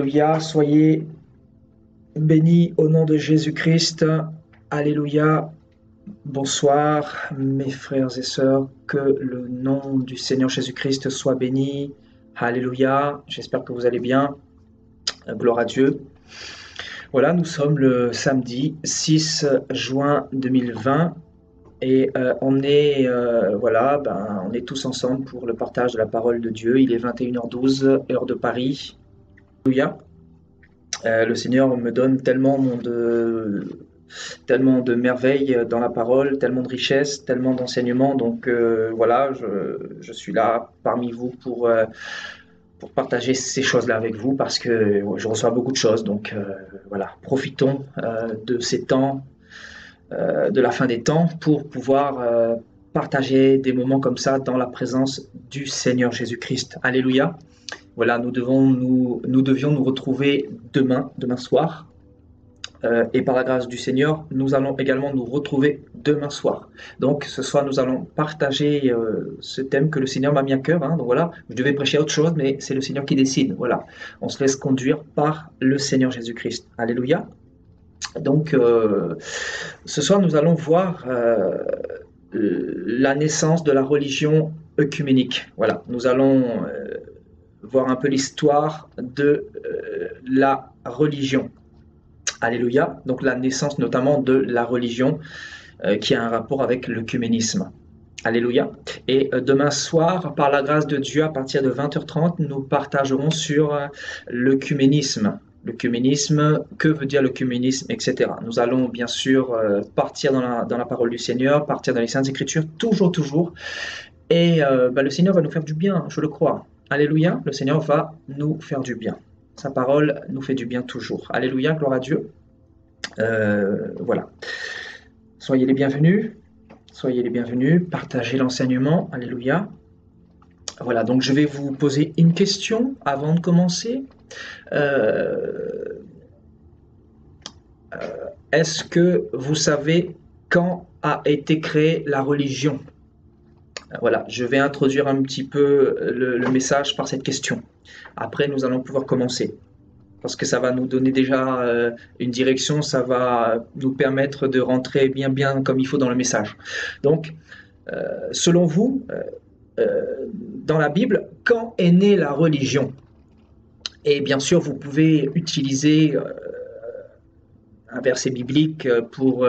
Alléluia, soyez bénis au nom de Jésus-Christ. Alléluia. Bonsoir mes frères et sœurs, que le nom du Seigneur Jésus-Christ soit béni. Alléluia, j'espère que vous allez bien. Gloire à Dieu. Voilà, nous sommes le samedi 6 juin 2020 et on est tous ensemble pour le partage de la parole de Dieu. Il est 21h12, heure de Paris. Alléluia. Le Seigneur me donne tellement de merveilles dans la parole, tellement de richesses, tellement d'enseignements. Donc voilà, je suis là parmi vous pour partager ces choses-là avec vous parce que je reçois beaucoup de choses. Donc voilà, profitons de ces temps, de la fin des temps pour pouvoir partager des moments comme ça dans la présence du Seigneur Jésus-Christ. Alléluia. Voilà, nous devions nous retrouver demain soir. Et par la grâce du Seigneur, nous allons également nous retrouver demain soir. Donc ce soir, nous allons partager ce thème que le Seigneur m'a mis à cœur. Donc voilà, je devais prêcher autre chose, mais c'est le Seigneur qui décide. Voilà, on se laisse conduire par le Seigneur Jésus-Christ. Alléluia. Donc ce soir, nous allons voir la naissance de la religion œcuménique. Voilà, nous allons voir un peu l'histoire de la religion. Alléluia. Donc la naissance notamment de la religion qui a un rapport avec l'œcuménisme. Alléluia. Et demain soir, par la grâce de Dieu, à partir de 20h30, nous partagerons sur l'œcuménisme. L'œcuménisme, que veut dire l'œcuménisme, etc. Nous allons bien sûr partir dans la parole du Seigneur, partir dans les Saintes Écritures, toujours. Et le Seigneur va nous faire du bien, je le crois. Alléluia, le Seigneur va nous faire du bien. Sa parole nous fait du bien toujours. Alléluia, gloire à Dieu. Voilà. Soyez les bienvenus. Soyez les bienvenus. Partagez l'enseignement. Alléluia. Voilà, donc je vais vous poser une question avant de commencer. Est-ce que vous savez quand a été créée la religion ? Voilà, je vais introduire un petit peu le message par cette question. Après, nous allons pouvoir commencer. Parce que ça va nous donner déjà une direction, ça va nous permettre de rentrer bien comme il faut dans le message. Donc, selon vous, dans la Bible, quand est née la religion ? Et bien sûr, vous pouvez utiliser un verset biblique pour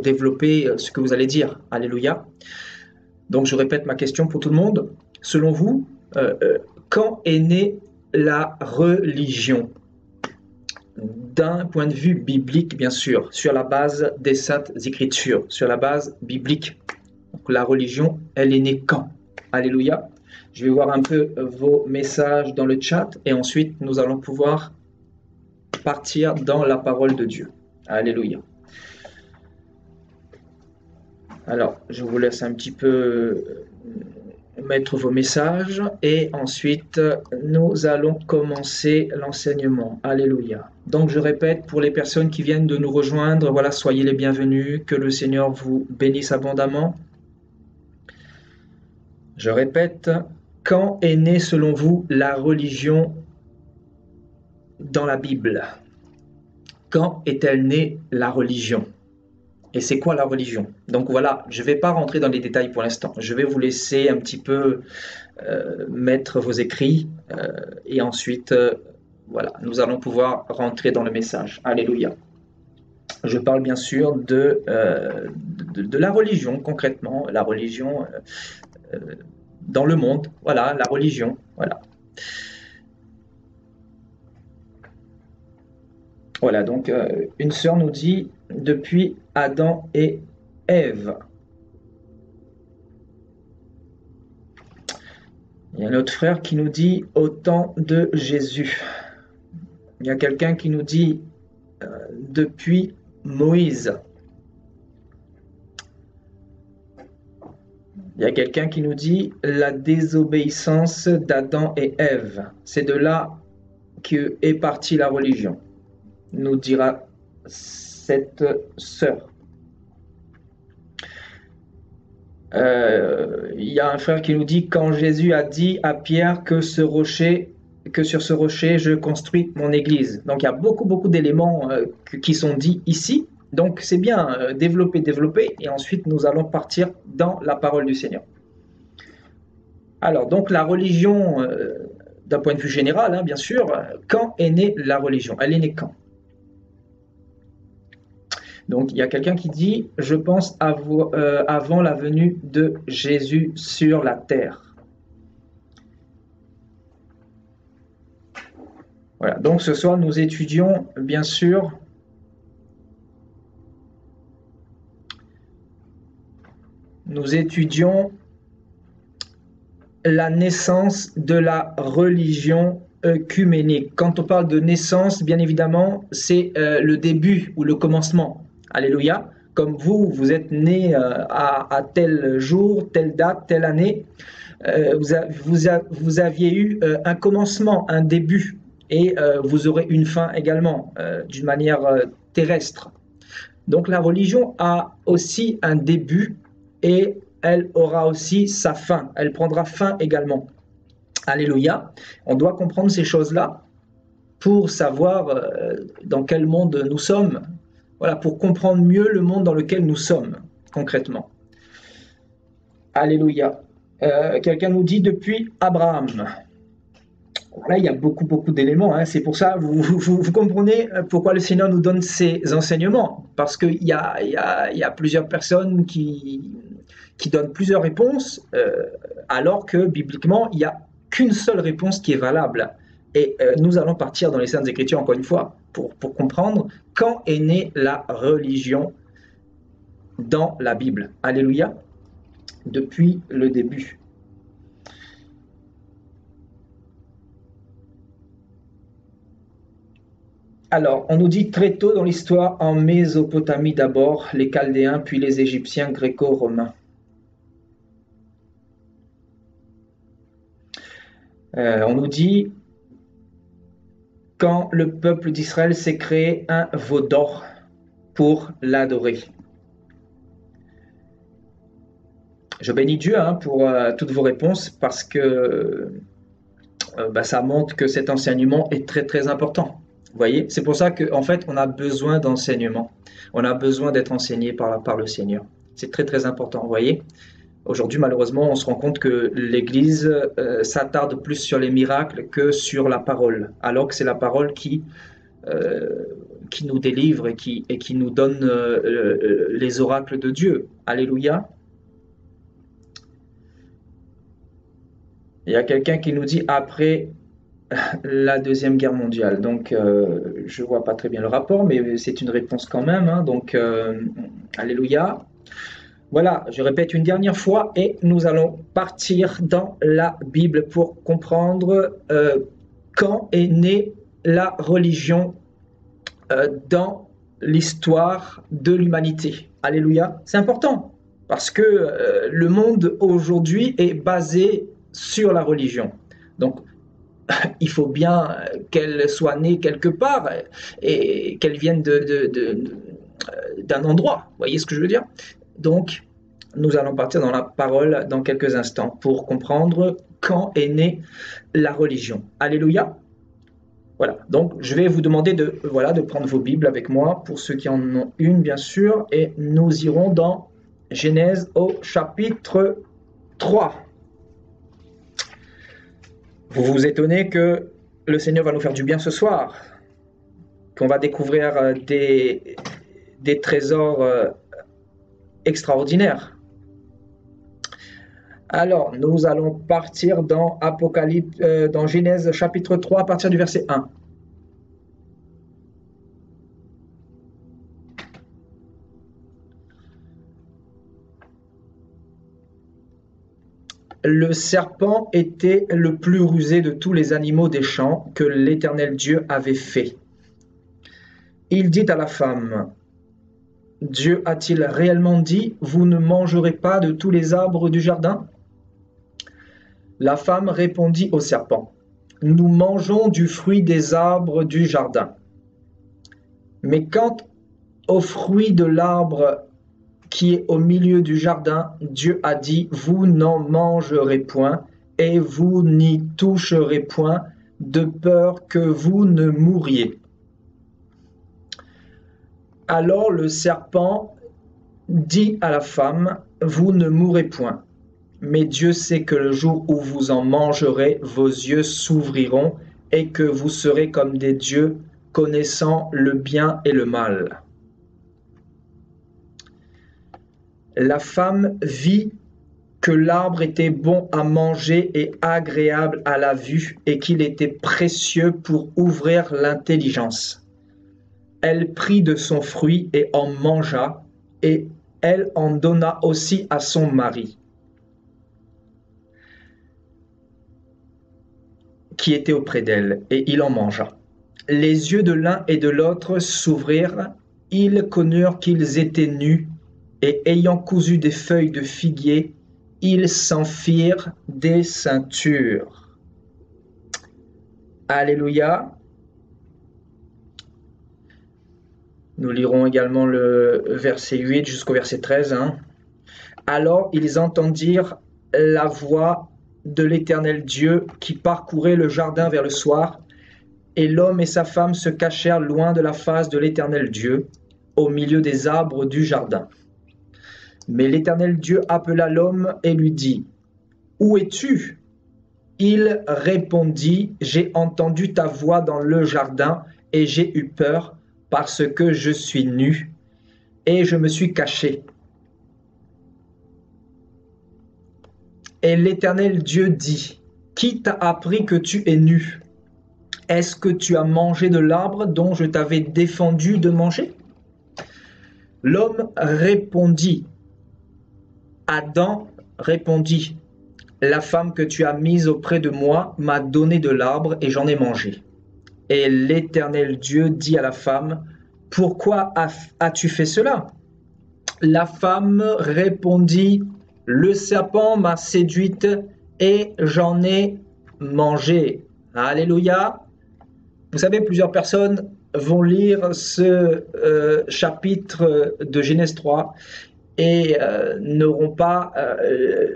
développer ce que vous allez dire. Alléluia. Donc, je répète ma question pour tout le monde. Selon vous, quand est née la religion ? D'un point de vue biblique, bien sûr, sur la base des Saintes Écritures, sur la base biblique. Donc, la religion, elle est née quand ? Alléluia. Je vais voir un peu vos messages dans le chat et ensuite, nous allons pouvoir partir dans la parole de Dieu. Alléluia. Alors, je vous laisse un petit peu mettre vos messages et ensuite nous allons commencer l'enseignement. Alléluia. Donc je répète pour les personnes qui viennent de nous rejoindre, voilà, soyez les bienvenus, que le Seigneur vous bénisse abondamment. Je répète, quand est née selon vous la religion dans la Bible ? Quand est-elle née la religion ? Et c'est quoi la religion ? Donc voilà, je ne vais pas rentrer dans les détails pour l'instant. Je vais vous laisser un petit peu mettre vos écrits et ensuite, voilà, nous allons pouvoir rentrer dans le message. Alléluia. Je parle bien sûr de la religion, concrètement, la religion dans le monde. Voilà, la religion, voilà. Voilà, donc une sœur nous dit « Depuis Adam et Ève ». Il y a un autre frère qui nous dit « Au temps de Jésus ». Il y a quelqu'un qui nous dit « Depuis Moïse ». Il y a quelqu'un qui nous dit « La désobéissance d'Adam et Ève ». C'est de là qu'est partie la religion, nous dira cette sœur. Il y a un frère qui nous dit quand Jésus a dit à Pierre que sur ce rocher je construis mon église. Donc il y a beaucoup d'éléments qui sont dits ici. Donc c'est bien développer, et ensuite nous allons partir dans la parole du Seigneur. Alors donc la religion, d'un point de vue général, hein, bien sûr, quand est née la religion? Elle est née quand? Donc, il y a quelqu'un qui dit « Je pense avant la venue de Jésus sur la terre ». Voilà, donc ce soir, nous étudions, bien sûr, la naissance de la religion œcuménique. Quand on parle de naissance, bien évidemment, c'est le début ou le commencement. Alléluia. Comme vous êtes né à tel jour, telle date, telle année, vous aviez eu un commencement, un début, et vous aurez une fin également, d'une manière terrestre. Donc la religion a aussi un début et elle aura aussi sa fin. Elle prendra fin également. Alléluia. On doit comprendre ces choses-là pour savoir dans quel monde nous sommes. Voilà, pour comprendre mieux le monde dans lequel nous sommes, concrètement. Alléluia. Quelqu'un nous dit depuis Abraham. Voilà, il y a beaucoup d'éléments. Hein. C'est pour ça, vous comprenez pourquoi le Seigneur nous donne ces enseignements. Parce qu'il y a plusieurs personnes qui donnent plusieurs réponses, alors que bibliquement, il n'y a qu'une seule réponse qui est valable. Et nous allons partir dans les Saintes Écritures, encore une fois, pour comprendre quand est née la religion dans la Bible. Alléluia. Depuis le début. Alors, on nous dit très tôt dans l'histoire, en Mésopotamie d'abord, les Chaldéens, puis les Égyptiens gréco-romains. On nous dit, quand le peuple d'Israël s'est créé un veau d'or pour l'adorer. Je bénis Dieu pour toutes vos réponses parce que ça montre que cet enseignement est très important. Vous voyez, c'est pour ça qu'en fait, on a besoin d'enseignement. On a besoin d'être enseigné par le Seigneur. C'est très important, vous voyez. Aujourd'hui, malheureusement, on se rend compte que l'Église s'attarde plus sur les miracles que sur la parole, alors que c'est la parole qui nous délivre et qui nous donne les oracles de Dieu. Alléluia. Il y a quelqu'un qui nous dit après la Deuxième Guerre mondiale. Donc, je ne vois pas très bien le rapport, mais c'est une réponse quand même. Hein. Donc, alléluia. Voilà, je répète une dernière fois et nous allons partir dans la Bible pour comprendre quand est née la religion dans l'histoire de l'humanité. Alléluia. C'est important parce que le monde aujourd'hui est basé sur la religion. Donc, il faut bien qu'elle soit née quelque part et qu'elle vienne d'un endroit. Vous voyez ce que je veux dire? Donc, nous allons partir dans la parole dans quelques instants pour comprendre quand est née la religion. Alléluia. Voilà, donc je vais vous demander de prendre vos Bibles avec moi, pour ceux qui en ont une, bien sûr, et nous irons dans Genèse au chapitre 3. Vous vous étonnez que le Seigneur va nous faire du bien ce soir, qu'on va découvrir des trésors extraordinaires. Alors, nous allons partir dans dans Genèse chapitre 3 à partir du verset 1. Le serpent était le plus rusé de tous les animaux des champs que l'Éternel Dieu avait fait. Il dit à la femme, « Dieu a-t-il réellement dit, vous ne mangerez pas de tous les arbres du jardin ?» La femme répondit au serpent, « Nous mangeons du fruit des arbres du jardin. Mais quant au fruit de l'arbre qui est au milieu du jardin, Dieu a dit, vous n'en mangerez point et vous n'y toucherez point, de peur que vous ne mouriez. Alors le serpent dit à la femme, vous ne mourrez point. Mais Dieu sait que le jour où vous en mangerez, vos yeux s'ouvriront et que vous serez comme des dieux, connaissant le bien et le mal. La femme vit que l'arbre était bon à manger et agréable à la vue et qu'il était précieux pour ouvrir l'intelligence. Elle prit de son fruit et en mangea, et elle en donna aussi à son mari, qui était auprès d'elle, et il en mangea. Les yeux de l'un et de l'autre s'ouvrirent, ils connurent qu'ils étaient nus, et ayant cousu des feuilles de figuier, ils s'en firent des ceintures. Alléluia. Nous lirons également le verset 8 jusqu'au verset 13. Alors ils entendirent la voix de l'Éternel Dieu qui parcourait le jardin vers le soir, et l'homme et sa femme se cachèrent loin de la face de l'Éternel Dieu, au milieu des arbres du jardin. Mais l'Éternel Dieu appela l'homme et lui dit, « Où es-tu » Il répondit, « J'ai entendu ta voix dans le jardin, et j'ai eu peur, parce que je suis nu, et je me suis caché. » Et l'Éternel Dieu dit, « Qui t'a appris que tu es nu? Est-ce que tu as mangé de l'arbre dont je t'avais défendu de manger? » L'homme répondit, Adam répondit, « La femme que tu as mise auprès de moi m'a donné de l'arbre et j'en ai mangé. » Et l'Éternel Dieu dit à la femme, « Pourquoi as-tu fait cela? » La femme répondit, « Le serpent m'a séduite et j'en ai mangé. » Alléluia. Vous savez, plusieurs personnes vont lire ce chapitre de Genèse 3 et n'auront pas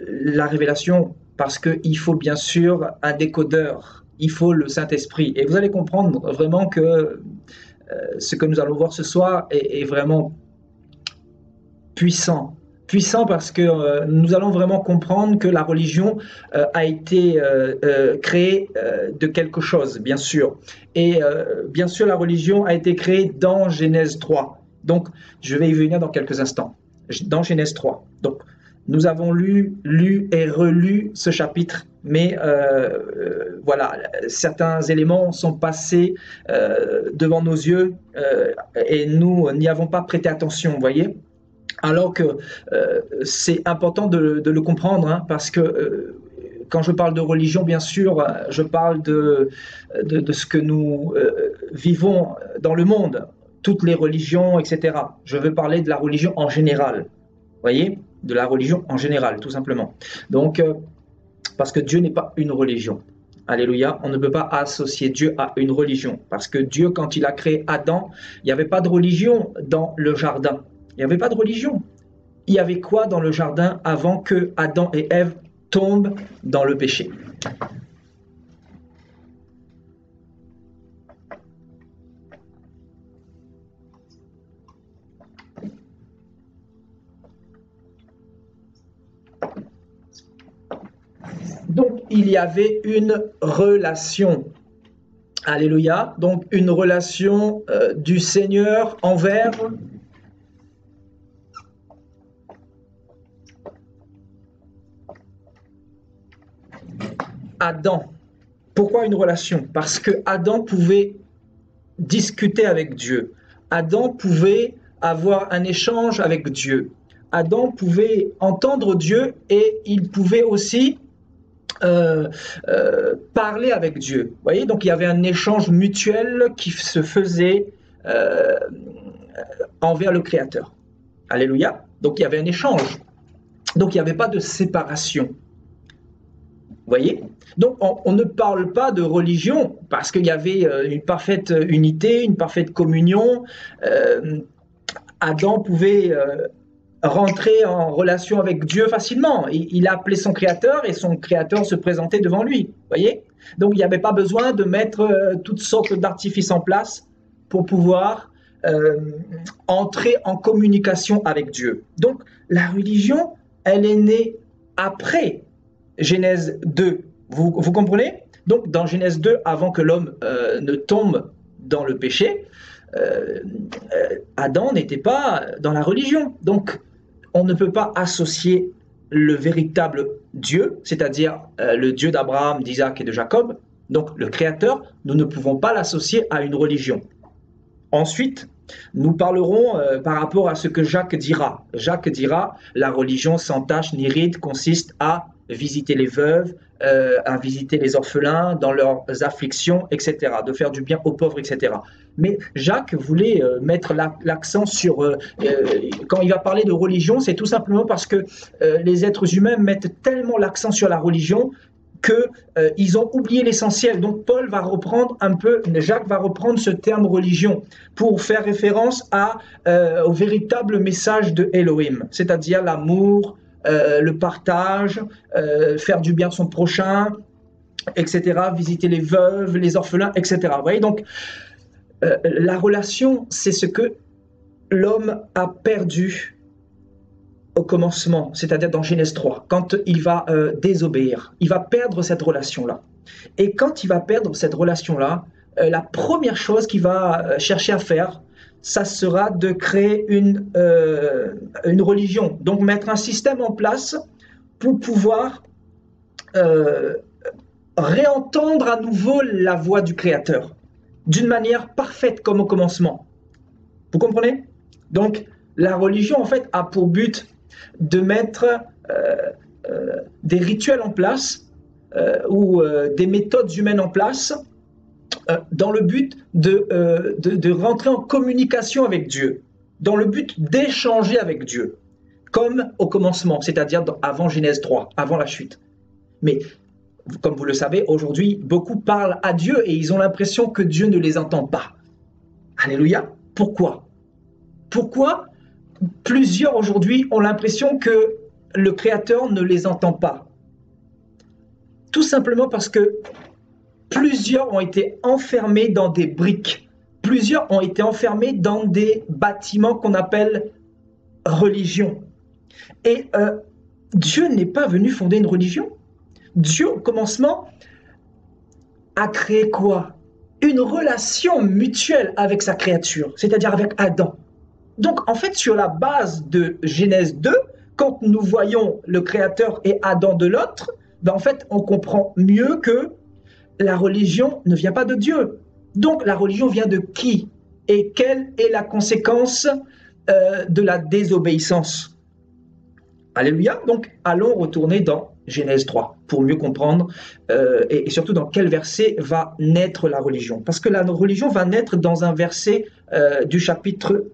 la révélation, parce qu'il faut bien sûr un décodeur, il faut le Saint-Esprit. Et vous allez comprendre vraiment que ce que nous allons voir ce soir est vraiment puissant. Puissant parce que nous allons vraiment comprendre que la religion a été créée de quelque chose, bien sûr. Et bien sûr, la religion a été créée dans Genèse 3. Donc, je vais y venir dans quelques instants. Dans Genèse 3. Donc, nous avons lu et relu ce chapitre, mais voilà, certains éléments sont passés devant nos yeux et nous n'y avons pas prêté attention, vous voyez. Alors que c'est important de le comprendre, parce que quand je parle de religion, bien sûr, je parle de ce que nous vivons dans le monde, toutes les religions, etc. Je veux parler de la religion en général, vous voyez, de la religion en général, tout simplement. Donc, parce que Dieu n'est pas une religion. Alléluia, on ne peut pas associer Dieu à une religion, parce que Dieu, quand il a créé Adam, il n'y avait pas de religion dans le jardin. Il n'y avait pas de religion. Il y avait quoi dans le jardin avant que Adam et Ève tombent dans le péché? Donc, il y avait une relation. Alléluia. Donc, une relation du Seigneur envers Adam. Pourquoi une relation? Parce que Adam pouvait discuter avec Dieu. Adam pouvait avoir un échange avec Dieu. Adam pouvait entendre Dieu et il pouvait aussi parler avec Dieu. Vous voyez, donc il y avait un échange mutuel qui se faisait envers le Créateur. Alléluia. Donc il y avait un échange. Donc il n'y avait pas de séparation. Vous voyez? Donc on ne parle pas de religion parce qu'il y avait une parfaite unité, une parfaite communion. Adam pouvait rentrer en relation avec Dieu facilement. Il a appelé son créateur et son créateur se présentait devant lui. Voyez? Donc il n'y avait pas besoin de mettre toutes sortes d'artifices en place pour pouvoir entrer en communication avec Dieu. Donc la religion, elle est née après Genèse 2. Vous comprenez? Donc dans Genèse 2, avant que l'homme ne tombe dans le péché, Adam n'était pas dans la religion. Donc on ne peut pas associer le véritable Dieu, c'est-à-dire le Dieu d'Abraham, d'Isaac et de Jacob, donc le Créateur, nous ne pouvons pas l'associer à une religion. Ensuite, nous parlerons par rapport à ce que Jacques dira. Jacques dira, la religion sans tache ni ride consiste à visiter les veuves, à visiter les orphelins dans leurs afflictions, etc., de faire du bien aux pauvres, etc. Mais Jacques voulait mettre l'accent sur, quand il va parler de religion, c'est tout simplement parce que les êtres humains mettent tellement l'accent sur la religion qu'ils ont oublié l'essentiel. Donc Paul va reprendre un peu, Jacques va reprendre ce terme religion pour faire référence au véritable message de Elohim, c'est-à-dire l'amour, le partage, faire du bien à son prochain, etc., visiter les veuves, les orphelins, etc. Vous voyez, donc la relation, c'est ce que l'homme a perdu au commencement, c'est-à-dire dans Genèse 3, quand il va désobéir, il va perdre cette relation-là. Et quand il va perdre cette relation-là, la première chose qu'il va chercher à faire, ça sera de créer une religion, donc mettre un système en place pour pouvoir réentendre à nouveau la voix du Créateur, d'une manière parfaite comme au commencement. Vous comprenez? Donc, la religion, en fait, a pour but de mettre des rituels en place ou des méthodes humaines en place dans le but de rentrer en communication avec Dieu, dans le but d'échanger avec Dieu, comme au commencement, c'est-à-dire avant Genèse 3, avant la chute. Mais comme vous le savez, aujourd'hui, beaucoup parlent à Dieu et ils ont l'impression que Dieu ne les entend pas. Alléluia. Pourquoi? Pourquoi plusieurs aujourd'hui ont l'impression que le Créateur ne les entend pas? Tout simplement parce que plusieurs ont été enfermés dans des briques. Plusieurs ont été enfermés dans des bâtiments qu'on appelle religion. Et Dieu n'est pas venu fonder une religion. Dieu, au commencement, a créé quoi? Une relation mutuelle avec sa créature, c'est-à-dire avec Adam. Donc, en fait, sur la base de Genèse 2, quand nous voyons le Créateur et Adam de l'autre, ben en fait, on comprend mieux que la religion ne vient pas de Dieu. Donc, la religion vient de qui? Et quelle est la conséquence de la désobéissance? Alléluia. Donc, allons retourner dans Genèse 3 pour mieux comprendre et surtout dans quel verset va naître la religion. Parce que la religion va naître dans un verset du chapitre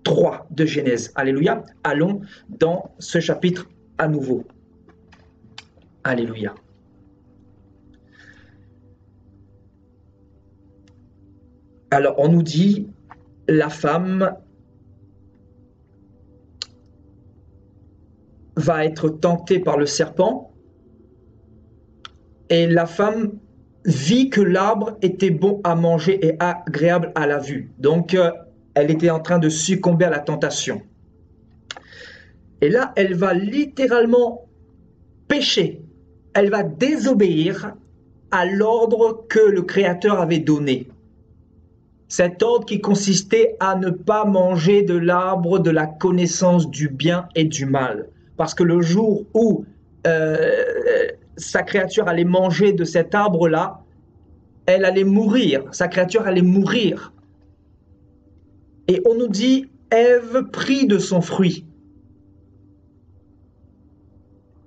3 de Genèse. Alléluia. Allons dans ce chapitre à nouveau. Alléluia. Alors, on nous dit, la femme va être tentée par le serpent et la femme vit que l'arbre était bon à manger et agréable à la vue. Donc, elle était en train de succomber à la tentation. Et là, elle va littéralement pécher. Elle va désobéir à l'ordre que le Créateur avait donné. Cet ordre qui consistait à ne pas manger de l'arbre de la connaissance du bien et du mal. Parce que le jour où sa créature allait manger de cet arbre-là, elle allait mourir, sa créature allait mourir. Et on nous dit, Ève prit de son fruit.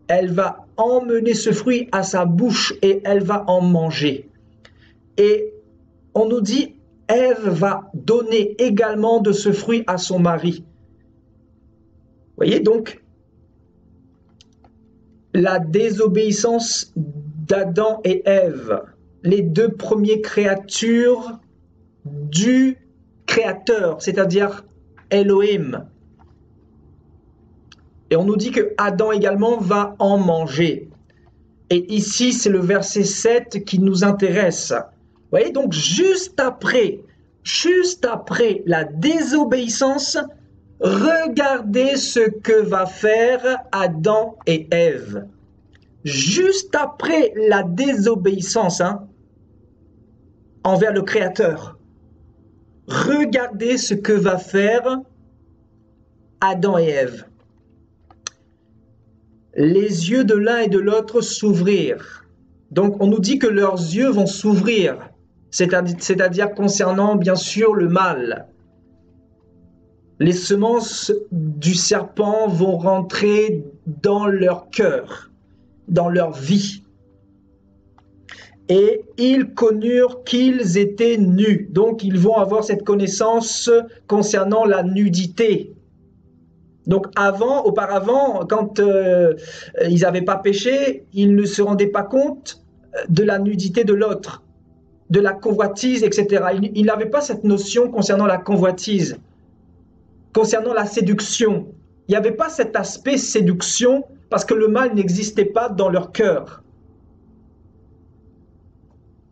Elle va emmener ce fruit à sa bouche et elle va en manger. Et on nous dit, Ève va donner également de ce fruit à son mari. Vous voyez donc, la désobéissance d'Adam et Ève, les deux premières créatures du Créateur, c'est-à-dire Elohim. Et on nous dit que Adam également va en manger. Et ici, c'est le verset 7 qui nous intéresse. Vous voyez, donc juste après la désobéissance, regardez ce que va faire Adam et Ève. Juste après la désobéissance envers le Créateur. Regardez ce que va faire Adam et Ève. Les yeux de l'un et de l'autre s'ouvrirent. Donc on nous dit que leurs yeux vont s'ouvrir, c'est-à-dire concernant bien sûr le mal. Les semences du serpent vont rentrer dans leur cœur, dans leur vie. Et ils connurent qu'ils étaient nus. Donc ils vont avoir cette connaissance concernant la nudité. Donc auparavant, quand ils n'avaient pas péché, ils ne se rendaient pas compte de la nudité de l'autre, de la convoitise, etc. Ils n'avaient pas cette notion concernant la convoitise, concernant la séduction. Il n'y avait pas cet aspect séduction parce que le mal n'existait pas dans leur cœur.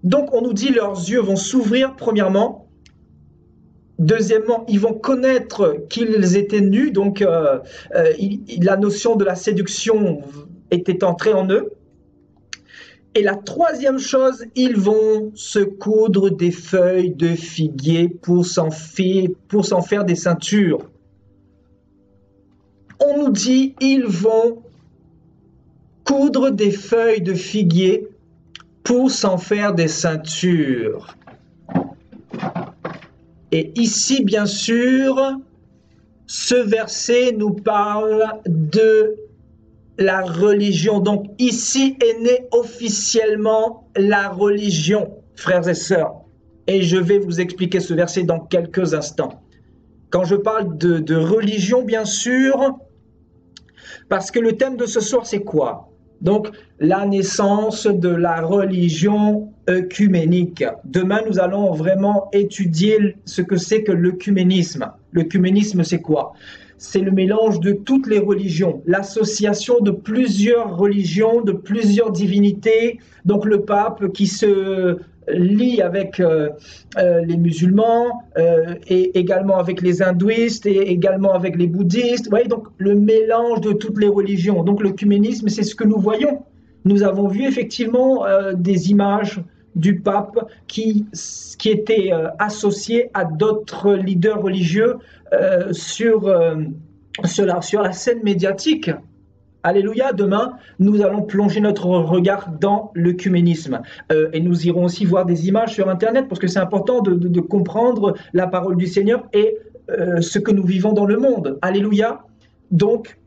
Donc on nous dit leurs yeux vont s'ouvrir premièrement. Deuxièmement, ils vont connaître qu'ils étaient nus, donc la notion de la séduction était entrée en eux. Et la troisième chose, ils vont se coudre des feuilles de figuier pour s'en faire des ceintures. On nous dit, ils vont coudre des feuilles de figuier pour s'en faire des ceintures. Et ici, bien sûr, ce verset nous parle de la religion. Donc ici est née officiellement la religion, frères et sœurs. Et je vais vous expliquer ce verset dans quelques instants. Quand je parle de religion, bien sûr, parce que le thème de ce soir, c'est quoi? Donc, la naissance de la religion œcuménique. Demain, nous allons vraiment étudier ce que c'est que l'œcuménisme. L'œcuménisme, c'est quoi? C'est le mélange de toutes les religions, l'association de plusieurs religions, de plusieurs divinités. Donc, le pape qui se lie avec les musulmans et également avec les hindouistes et également avec les bouddhistes. Vous voyez, donc le mélange de toutes les religions. Donc l'œcuménisme, c'est ce que nous voyons. Nous avons vu effectivement des images du pape qui étaient associés à d'autres leaders religieux sur la scène médiatique. Alléluia, demain, nous allons plonger notre regard dans l'œcuménisme. Et nous irons aussi voir des images sur Internet, parce que c'est important de comprendre la parole du Seigneur et ce que nous vivons dans le monde. Alléluia. Donc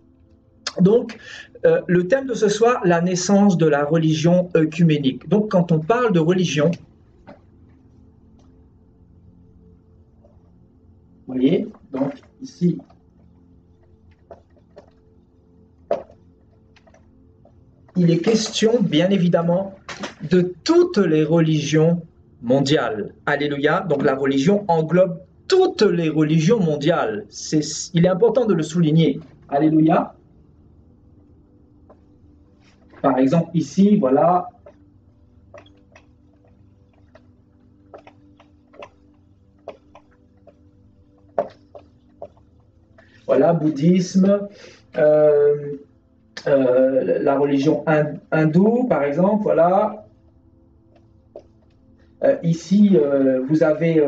le thème de ce soir, la naissance de la religion œcuménique. Donc, quand on parle de religion, vous voyez, donc ici, il est question, bien évidemment, de toutes les religions mondiales. Alléluia. Donc la religion englobe toutes les religions mondiales. Il est important de le souligner. Alléluia. Par exemple, ici, voilà. Voilà, bouddhisme. La religion hindoue, par exemple, voilà. Ici, vous avez,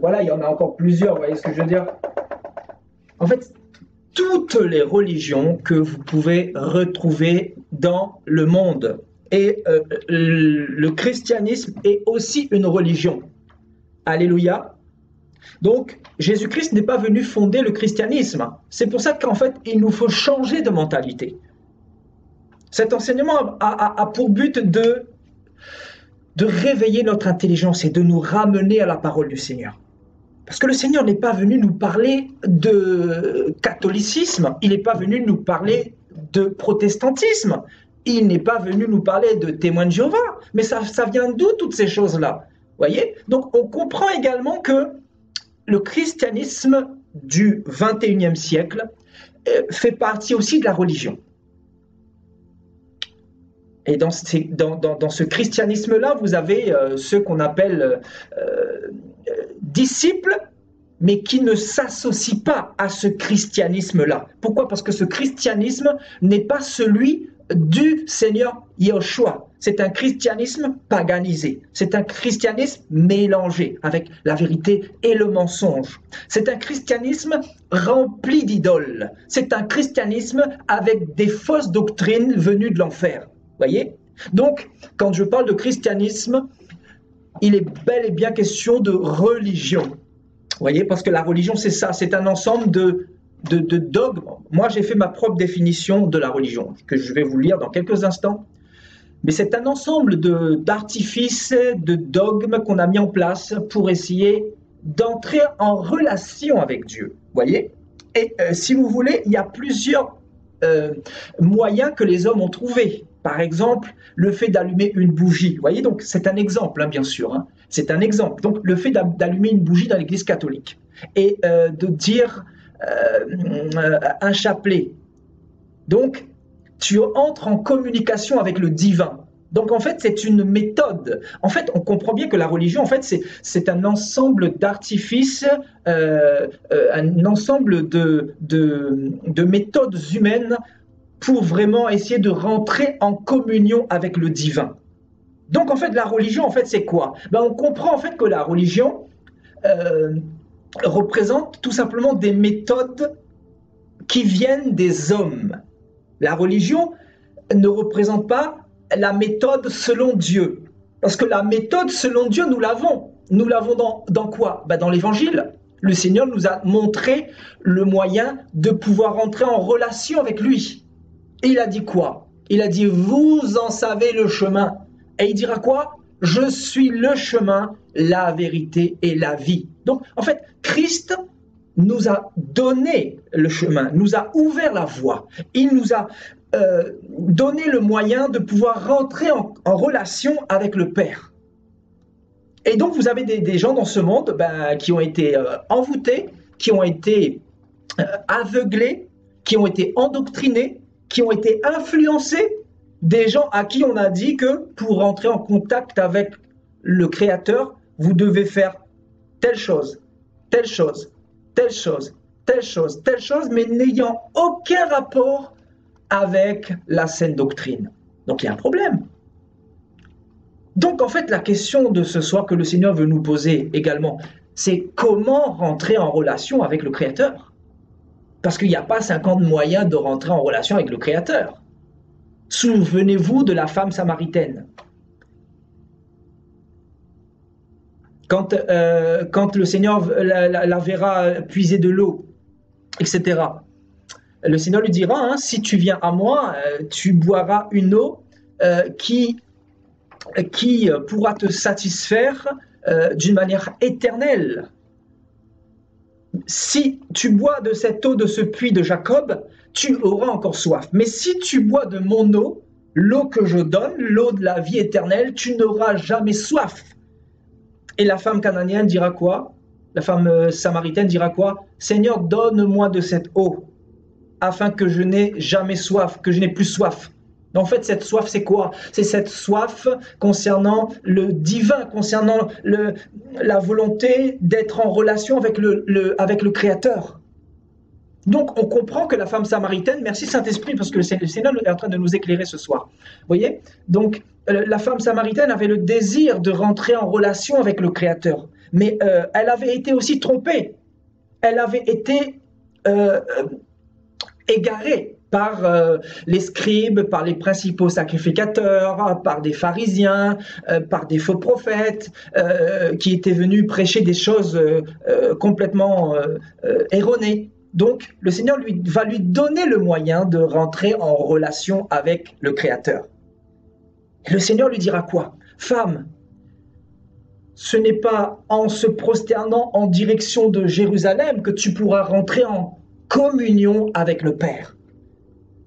voilà, il y en a encore plusieurs, vous voyez ce que je veux dire? En fait, toutes les religions que vous pouvez retrouver dans le monde. Et le christianisme est aussi une religion. Alléluia. Donc, Jésus-Christ n'est pas venu fonder le christianisme. C'est pour ça qu'en fait, il nous faut changer de mentalité. Cet enseignement a pour but de réveiller notre intelligence et de nous ramener à la parole du Seigneur. Parce que le Seigneur n'est pas venu nous parler de catholicisme, il n'est pas venu nous parler de protestantisme, il n'est pas venu nous parler de témoins de Jéhovah. Mais ça vient d'où toutes ces choses-là? Voyez? Donc on comprend également que le christianisme du 21e siècle fait partie aussi de la religion. Et dans ce christianisme-là, vous avez ceux qu'on appelle disciples, mais qui ne s'associent pas à ce christianisme-là. Pourquoi? Parce que ce christianisme n'est pas celui du Seigneur Yahushua. C'est un christianisme paganisé. C'est un christianisme mélangé avec la vérité et le mensonge. C'est un christianisme rempli d'idoles. C'est un christianisme avec des fausses doctrines venues de l'enfer. Voyez? Donc, quand je parle de christianisme, il est bel et bien question de religion. Vous voyez? Parce que la religion, c'est ça, c'est un ensemble de dogmes. Moi, j'ai fait ma propre définition de la religion, que je vais vous lire dans quelques instants. Mais c'est un ensemble d'artifices, de dogmes qu'on a mis en place pour essayer d'entrer en relation avec Dieu. Vous voyez? Et si vous voulez, il y a plusieurs moyens que les hommes ont trouvés. Par exemple, le fait d'allumer une bougie. Vous voyez, donc c'est un exemple, hein, bien sûr. Hein. C'est un exemple. Donc, le fait d'allumer une bougie dans l'Église catholique et de dire un chapelet. Donc, tu entres en communication avec le divin. Donc, en fait, c'est une méthode. En fait, on comprend bien que la religion, en fait, c'est un ensemble d'artifices, un ensemble de méthodes humaines pour vraiment essayer de rentrer en communion avec le divin. Donc, en fait, la religion, en fait, c'est quoi? Ben, on comprend, en fait, que la religion représente tout simplement des méthodes qui viennent des hommes. La religion ne représente pas la méthode selon Dieu. Parce que la méthode selon Dieu, nous l'avons. Nous l'avons dans quoi? Ben, dans l'Évangile. Le Seigneur nous a montré le moyen de pouvoir entrer en relation avec lui. Et il a dit quoi? Il a dit, vous en savez le chemin. Et il dira quoi? Je suis le chemin, la vérité et la vie. Donc, en fait, Christ nous a donné le chemin, nous a ouvert la voie. Il nous a donné le moyen de pouvoir rentrer en relation avec le Père. Et donc, vous avez des gens dans ce monde qui ont été envoûtés, qui ont été aveuglés, qui ont été endoctrinés, qui ont été influencés, des gens à qui on a dit que pour rentrer en contact avec le Créateur, vous devez faire telle chose, telle chose, telle chose, telle chose, telle chose, mais n'ayant aucun rapport avec la saine doctrine. Donc il y a un problème. Donc en fait, la question de ce soir que le Seigneur veut nous poser également, c'est comment rentrer en relation avec le Créateur. Parce qu'il n'y a pas 50 moyens de rentrer en relation avec le Créateur. Souvenez-vous de la femme samaritaine. Quand le Seigneur la verra puiser de l'eau, etc., le Seigneur lui dira, hein, si tu viens à moi, tu boiras une eau qui pourra te satisfaire d'une manière éternelle. Si tu bois de cette eau de ce puits de Jacob, tu auras encore soif. Mais si tu bois de mon eau, l'eau que je donne, l'eau de la vie éternelle, tu n'auras jamais soif. Et la femme cananéenne dira quoi? La femme samaritaine dira quoi? Seigneur, donne-moi de cette eau, afin que je n'ai jamais soif, que je n'ai plus soif. En fait, cette soif, c'est quoi? C'est cette soif concernant le divin, concernant la volonté d'être en relation avec le Créateur. Donc, on comprend que la femme samaritaine, merci Saint-Esprit, parce que le Seigneur est en train de nous éclairer ce soir. Vous voyez? Donc, la femme samaritaine avait le désir de rentrer en relation avec le Créateur. Mais elle avait été aussi trompée. Elle avait été égarée par les scribes, par les principaux sacrificateurs, par des pharisiens, par des faux prophètes qui étaient venus prêcher des choses complètement erronées. Donc, le Seigneur va lui donner le moyen de rentrer en relation avec le Créateur. Et le Seigneur lui dira quoi? Femme, ce n'est pas en se prosternant en direction de Jérusalem que tu pourras rentrer en communion avec le Père.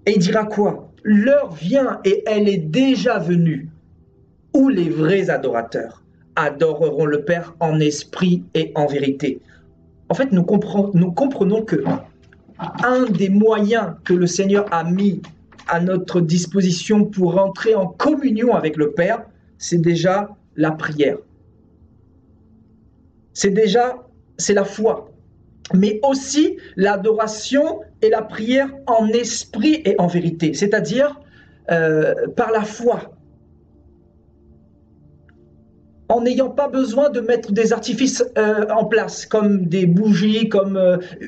Et il dira quoi? L'heure vient et elle est déjà venue où les vrais adorateurs adoreront le Père en esprit et en vérité. En fait, nous comprenons que un des moyens que le Seigneur a mis à notre disposition pour entrer en communion avec le Père, c'est déjà la prière. C'est la foi, mais aussi l'adoration et la prière en esprit et en vérité, c'est-à-dire par la foi, en n'ayant pas besoin de mettre des artifices en place, comme des bougies, comme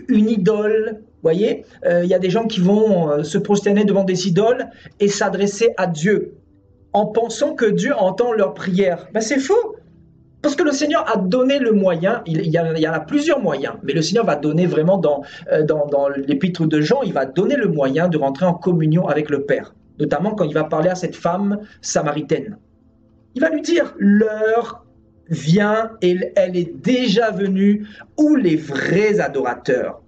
une idole. Vous voyez, il y a des gens qui vont se prosterner devant des idoles et s'adresser à Dieu, en pensant que Dieu entend leurs prières. Ben, c'est faux, parce que le Seigneur a donné le moyen, il y en a plusieurs moyens, mais le Seigneur va donner vraiment dans l'épître de Jean, il va donner le moyen de rentrer en communion avec le Père, notamment quand il va parler à cette femme samaritaine. Il va lui dire, l'heure vient et elle est déjà venue où les vrais adorateurs,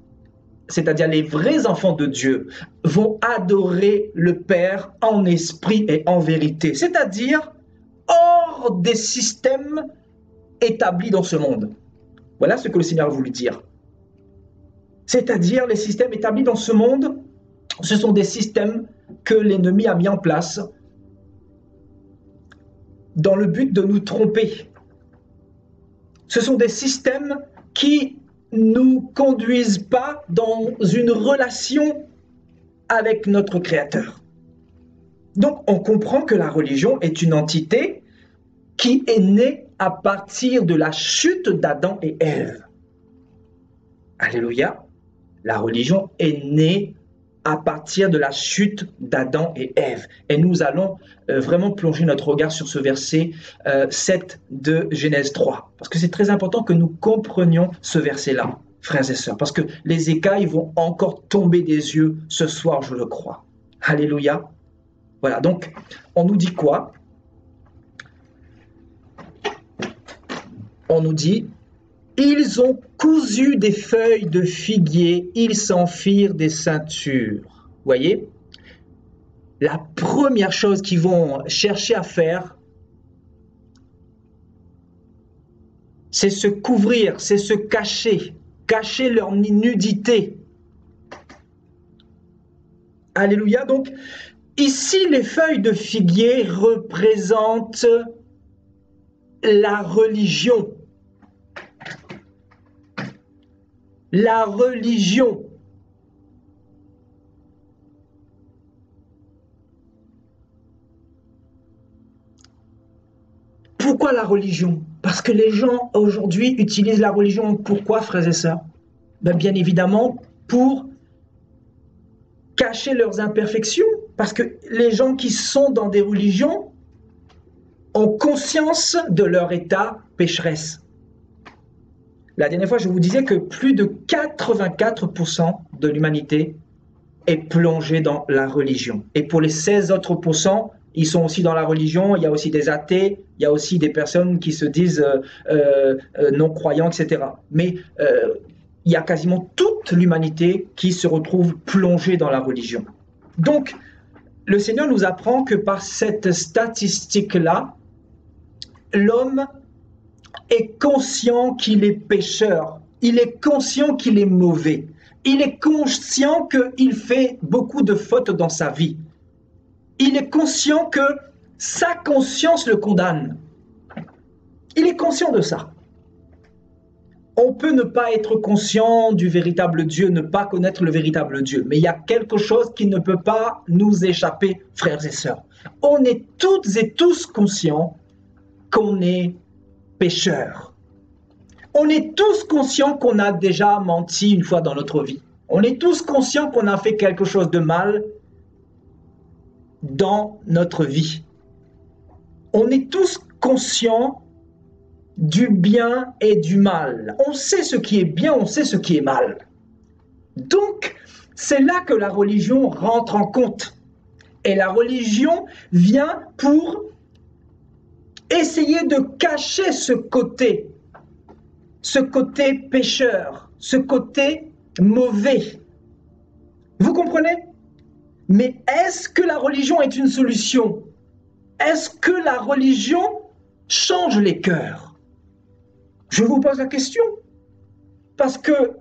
c'est-à-dire les vrais enfants de Dieu, vont adorer le Père en esprit et en vérité, c'est-à-dire hors des systèmes établis dans ce monde. Voilà ce que le Seigneur a voulu dire. C'est-à-dire les systèmes établis dans ce monde, ce sont des systèmes que l'ennemi a mis en place dans le but de nous tromper. Ce sont des systèmes qui ne nous conduisent pas dans une relation avec notre Créateur. Donc, on comprend que la religion est une entité qui est née à partir de la chute d'Adam et Ève. Alléluia. La religion est née à partir de la chute d'Adam et Ève. Et nous allons vraiment plonger notre regard sur ce verset 7 de Genèse 3. Parce que c'est très important que nous comprenions ce verset-là, frères et sœurs. Parce que les écailles vont encore tomber des yeux ce soir, je le crois. Alléluia. Voilà, donc on nous dit quoi? On nous dit, ils ont cousu des feuilles de figuier, ils s'en firent des ceintures. Vous voyez? La première chose qu'ils vont chercher à faire, c'est se couvrir, c'est se cacher, cacher leur nudité. Alléluia. Donc, ici, les feuilles de figuier représentent la religion. La religion. Pourquoi la religion? Parce que les gens aujourd'hui utilisent la religion. Pourquoi, frères et sœurs? Ben, bien évidemment, pour cacher leurs imperfections. Parce que les gens qui sont dans des religions ont conscience de leur état pécheresse. La dernière fois, je vous disais que plus de 84% de l'humanité est plongée dans la religion. Et pour les 16 autres pourcents, ils sont aussi dans la religion. Il y a aussi des athées, il y a aussi des personnes qui se disent non-croyants, etc. Mais il y a quasiment toute l'humanité qui se retrouve plongée dans la religion. Donc, le Seigneur nous apprend que par cette statistique-là, l'homme est conscient qu'il est pécheur, il est conscient qu'il est mauvais, il est conscient qu'il fait beaucoup de fautes dans sa vie, il est conscient que sa conscience le condamne, il est conscient de ça. On peut ne pas être conscient du véritable Dieu, ne pas connaître le véritable Dieu, mais il y a quelque chose qui ne peut pas nous échapper, frères et sœurs. On est toutes et tous conscients qu'on est pécheurs. On est tous conscients qu'on a déjà menti une fois dans notre vie. On est tous conscients qu'on a fait quelque chose de mal dans notre vie. On est tous conscients du bien et du mal. On sait ce qui est bien, on sait ce qui est mal. Donc, c'est là que la religion rentre en compte. Et la religion vient pour essayer de cacher ce côté pécheur, ce côté mauvais. Vous comprenez? Mais est-ce que la religion est une solution? Est-ce que la religion change les cœurs? Je vous pose la question. Parce que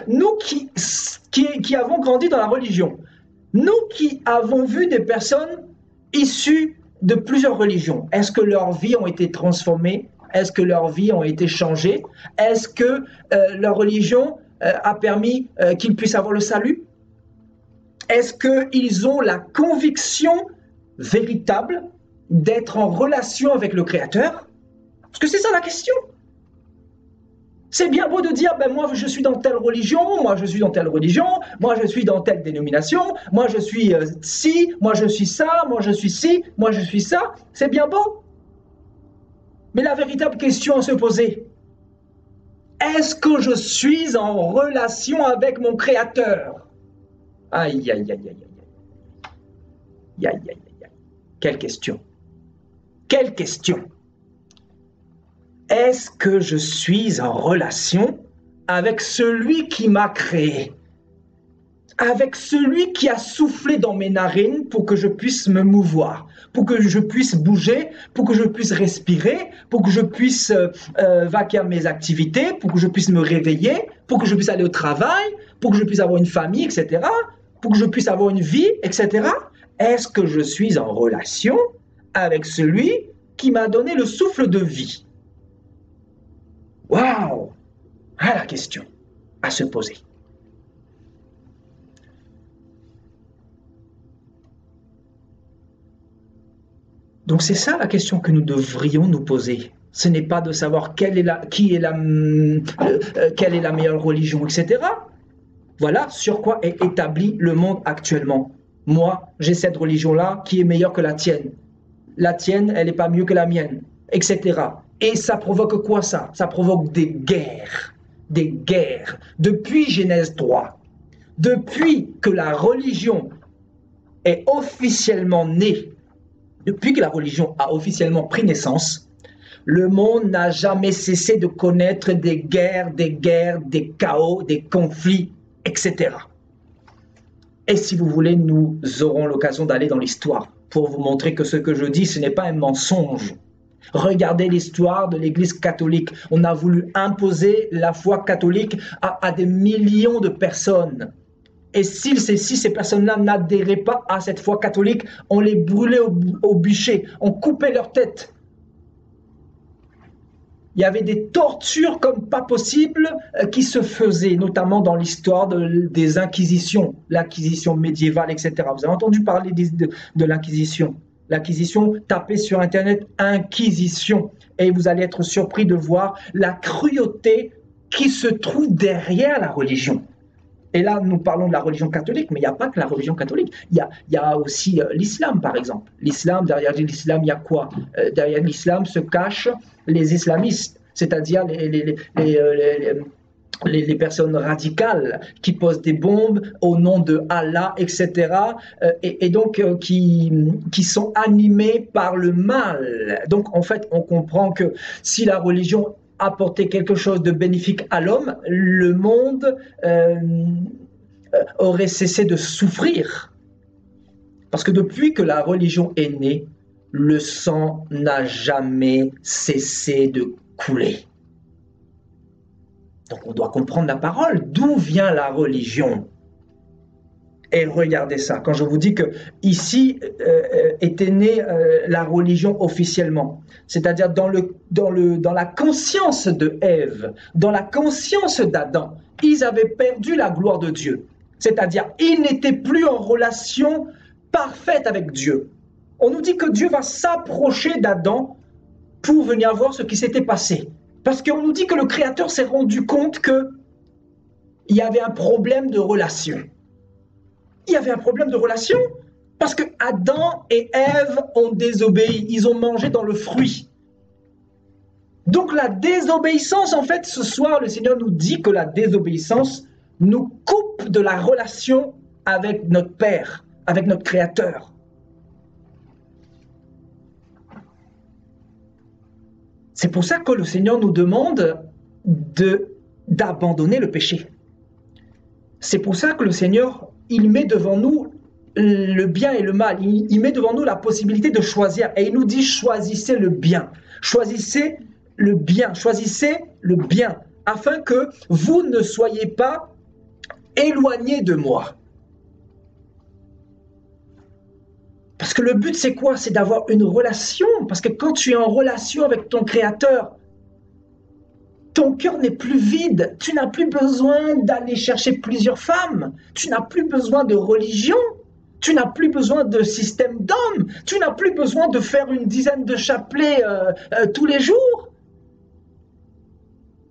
nous qui avons grandi dans la religion, nous qui avons vu des personnes issues de plusieurs religions, est-ce que leurs vies ont été transformées? Est-ce que leurs vies ont été changées? Est-ce que leur religion a permis qu'ils puissent avoir le salut? Est-ce qu'ils ont la conviction véritable d'être en relation avec le Créateur? Parce que c'est ça la question. C'est bien beau de dire, ben moi je suis dans telle religion, moi je suis dans telle religion, moi je suis dans telle dénomination, moi je suis ci, moi je suis ça, moi je suis ci, moi je suis ça. C'est bien beau. Mais la véritable question à se poser, est-ce que je suis en relation avec mon Créateur? Aïe, aïe, aïe, aïe, aïe. Aïe, aïe, aïe, aïe. Quelle question. Quelle question. Est-ce que je suis en relation avec celui qui m'a créé? Avec celui qui a soufflé dans mes narines pour que je puisse me mouvoir, pour que je puisse bouger, pour que je puisse respirer, pour que je puisse vaquer à mes activités, pour que je puisse me réveiller, pour que je puisse aller au travail, pour que je puisse avoir une famille, etc., pour que je puisse avoir une vie, etc. Est-ce que je suis en relation avec celui qui m'a donné le souffle de vie? Waouh! Ah, la question à se poser. Donc c'est ça la question que nous devrions nous poser. Ce n'est pas de savoir quelle est la meilleure religion, etc. Voilà sur quoi est établi le monde actuellement. Moi, j'ai cette religion-là qui est meilleure que la tienne. La tienne, elle n'est pas mieux que la mienne, etc. Et ça provoque quoi ça? Ça provoque des guerres. Des guerres. Depuis Genèse 3, depuis que la religion est officiellement née, depuis que la religion a officiellement pris naissance, le monde n'a jamais cessé de connaître des guerres, des chaos, des conflits, etc. Et si vous voulez, nous aurons l'occasion d'aller dans l'histoire pour vous montrer que ce que je dis, ce n'est pas un mensonge. Regardez l'histoire de l'Église catholique. On a voulu imposer la foi catholique à des millions de personnes. Et si ces personnes-là n'adhéraient pas à cette foi catholique, on les brûlait au bûcher, on coupait leur tête. Il y avait des tortures comme pas possible qui se faisaient, notamment dans l'histoire des inquisitions, l'inquisition médiévale, etc. Vous avez entendu parler de l'inquisition? L'acquisition, tapez sur Internet « inquisition » et vous allez être surpris de voir la cruauté qui se trouve derrière la religion. Et là, nous parlons de la religion catholique, mais il n'y a pas que la religion catholique. Il y a aussi l'islam, par exemple. L'islam, derrière l'islam, il y a quoi? Derrière l'islam se cachent les islamistes, c'est-à-dire les personnes radicales qui posent des bombes au nom de Allah, etc. Et donc qui sont animées par le mal. Donc en fait, on comprend que si la religion apportait quelque chose de bénéfique à l'homme, le monde aurait cessé de souffrir. Parce que depuis que la religion est née, le sang n'a jamais cessé de couler. Donc on doit comprendre la parole. D'où vient la religion? Et regardez ça, quand je vous dis que ici était née la religion officiellement, c'est-à-dire dans la conscience de Ève, dans la conscience d'Adam, ils avaient perdu la gloire de Dieu. C'est-à-dire, ils n'étaient plus en relation parfaite avec Dieu. On nous dit que Dieu va s'approcher d'Adam pour venir voir ce qui s'était passé. Parce qu'on nous dit que le Créateur s'est rendu compte qu'il y avait un problème de relation. Il y avait un problème de relation parce que Adam et Ève ont désobéi. Ils ont mangé dans le fruit. Donc la désobéissance, en fait, ce soir, le Seigneur nous dit que la désobéissance nous coupe de la relation avec notre Père, avec notre Créateur. C'est pour ça que le Seigneur nous demande d'abandonner le péché. C'est pour ça que le Seigneur, il met devant nous le bien et le mal. Il met devant nous la possibilité de choisir. Et il nous dit, choisissez le bien. Choisissez le bien. Choisissez le bien. afin que vous ne soyez pas éloignés de moi. Parce que le but, c'est quoi? C'est d'avoir une relation. Parce que quand tu es en relation avec ton Créateur, ton cœur n'est plus vide. Tu n'as plus besoin d'aller chercher plusieurs femmes. Tu n'as plus besoin de religion. Tu n'as plus besoin de système d'hommes. Tu n'as plus besoin de faire une dizaine de chapelets tous les jours.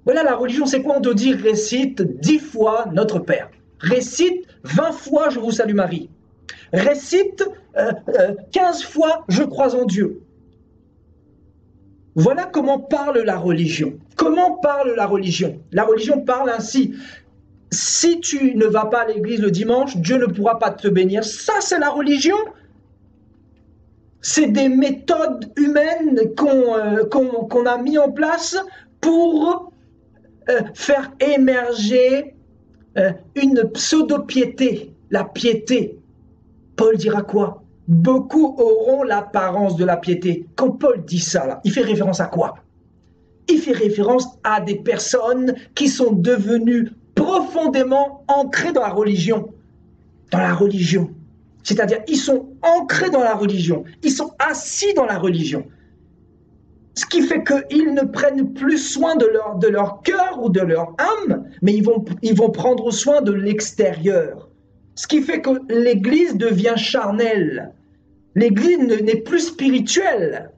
Voilà, la religion, c'est quoi? On te dit récite 10 fois Notre Père. Récite 20 fois Je vous salue Marie. Récite 15 fois Je crois en Dieu. Voilà comment parle la religion. Comment parle la religion? La religion parle ainsi. Si tu ne vas pas à l'église le dimanche, Dieu ne pourra pas te bénir. Ça, c'est la religion. C'est des méthodes humaines qu'on a mis en place pour faire émerger une pseudo-piété. La piété. Paul dira quoi? Beaucoup auront l'apparence de la piété. Quand Paul dit ça, là, il fait référence à quoi? Il fait référence à des personnes qui sont devenues profondément ancrés dans la religion. Dans la religion. C'est-à-dire, ils sont ancrés dans la religion. Ils sont assis dans la religion. Ce qui fait qu'ils ne prennent plus soin de leur cœur ou de leur âme, mais ils vont prendre soin de l'extérieur. Ce qui fait que l'Église devient charnelle. L'Église n'est plus spirituelle.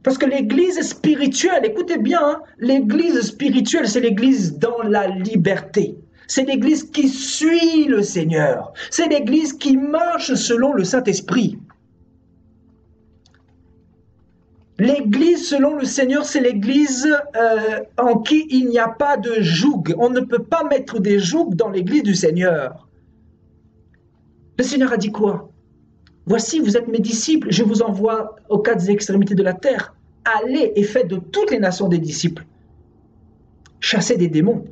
Parce que l'Église spirituelle, écoutez bien, hein, l'Église spirituelle, c'est l'Église dans la liberté. C'est l'Église qui suit le Seigneur. C'est l'Église qui marche selon le Saint-Esprit. L'Église selon le Seigneur, c'est l'Église en qui il n'y a pas de joug. On ne peut pas mettre des jougs dans l'Église du Seigneur. Le Seigneur a dit quoi? Voici, vous êtes mes disciples, je vous envoie aux quatre extrémités de la terre. Allez et faites de toutes les nations des disciples. Chassez des démons,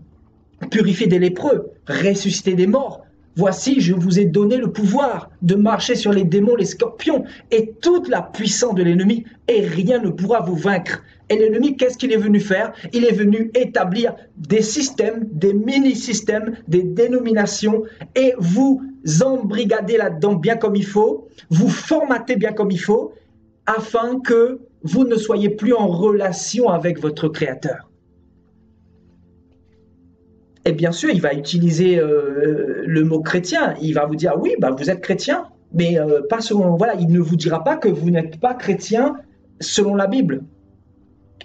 purifiez des lépreux, ressuscitez des morts. Voici, je vous ai donné le pouvoir de marcher sur les démons, les scorpions et toute la puissance de l'ennemi, et rien ne pourra vous vaincre. Et l'ennemi, qu'est-ce qu'il est venu faire? Il est venu établir des systèmes, des mini-systèmes, des dénominations, et vous embrigadez là-dedans bien comme il faut, vous formatez bien comme il faut, afin que vous ne soyez plus en relation avec votre Créateur. Et bien sûr, il va utiliser le mot chrétien. Il va vous dire, oui, bah, vous êtes chrétien, mais pas selon... Voilà, il ne vous dira pas que vous n'êtes pas chrétien selon la Bible.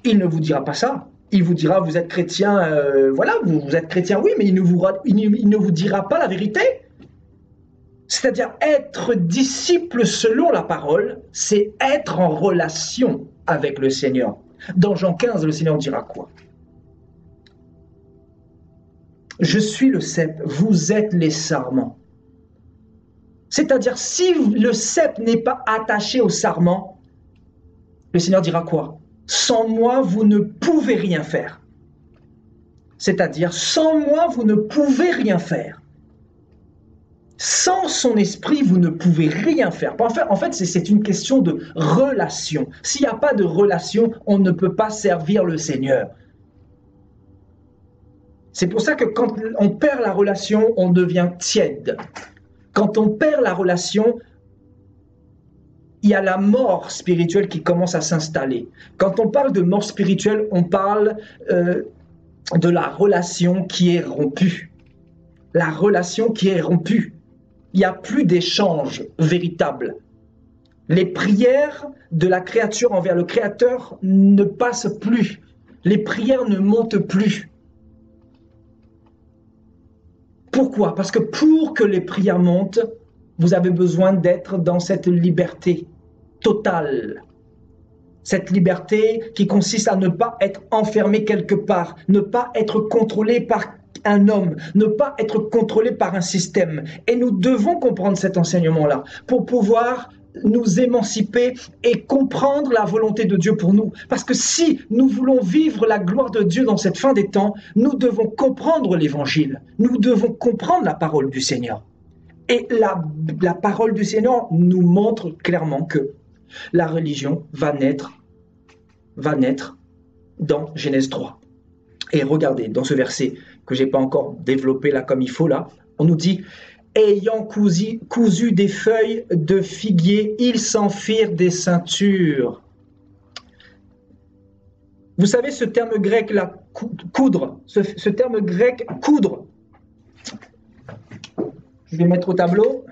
Il ne vous dira pas ça. Il vous dira, vous êtes chrétien, voilà, vous êtes chrétien, oui, mais il ne vous dira pas la vérité. C'est-à-dire, être disciple selon la parole, c'est être en relation avec le Seigneur. Dans Jean 15, le Seigneur dira quoi? Je suis le cep, vous êtes les sarments. C'est-à-dire, si le cep n'est pas attaché au sarment, le Seigneur dira quoi? Sans moi, vous ne pouvez rien faire. C'est-à-dire, sans moi, vous ne pouvez rien faire. Sans son esprit, vous ne pouvez rien faire. En fait, c'est une question de relation. S'il n'y a pas de relation, on ne peut pas servir le Seigneur. C'est pour ça que quand on perd la relation, on devient tiède. Quand on perd la relation, il y a la mort spirituelle qui commence à s'installer. Quand on parle de mort spirituelle, on parle de la relation qui est rompue. La relation qui est rompue. Il n'y a plus d'échange véritable. Les prières de la créature envers le Créateur ne passent plus. Les prières ne montent plus. Pourquoi? Parce que pour que les prières montent, vous avez besoin d'être dans cette liberté totale. Cette liberté qui consiste à ne pas être enfermé quelque part, ne pas être contrôlé par un homme, ne pas être contrôlé par un système. Et nous devons comprendre cet enseignement-là pour pouvoir nous émanciper et comprendre la volonté de Dieu pour nous. Parce que si nous voulons vivre la gloire de Dieu dans cette fin des temps, nous devons comprendre l'Évangile. Nous devons comprendre la parole du Seigneur. Et la parole du Seigneur nous montre clairement que la religion va naître dans Genèse 3. Et regardez, dans ce verset que je n'ai pas encore développé là comme il faut, là, on nous dit « Ayant cousu des feuilles de figuier, ils s'en firent des ceintures. » Vous savez ce terme grec là, coudre, ce terme grec coudre. Je vais mettre au tableau.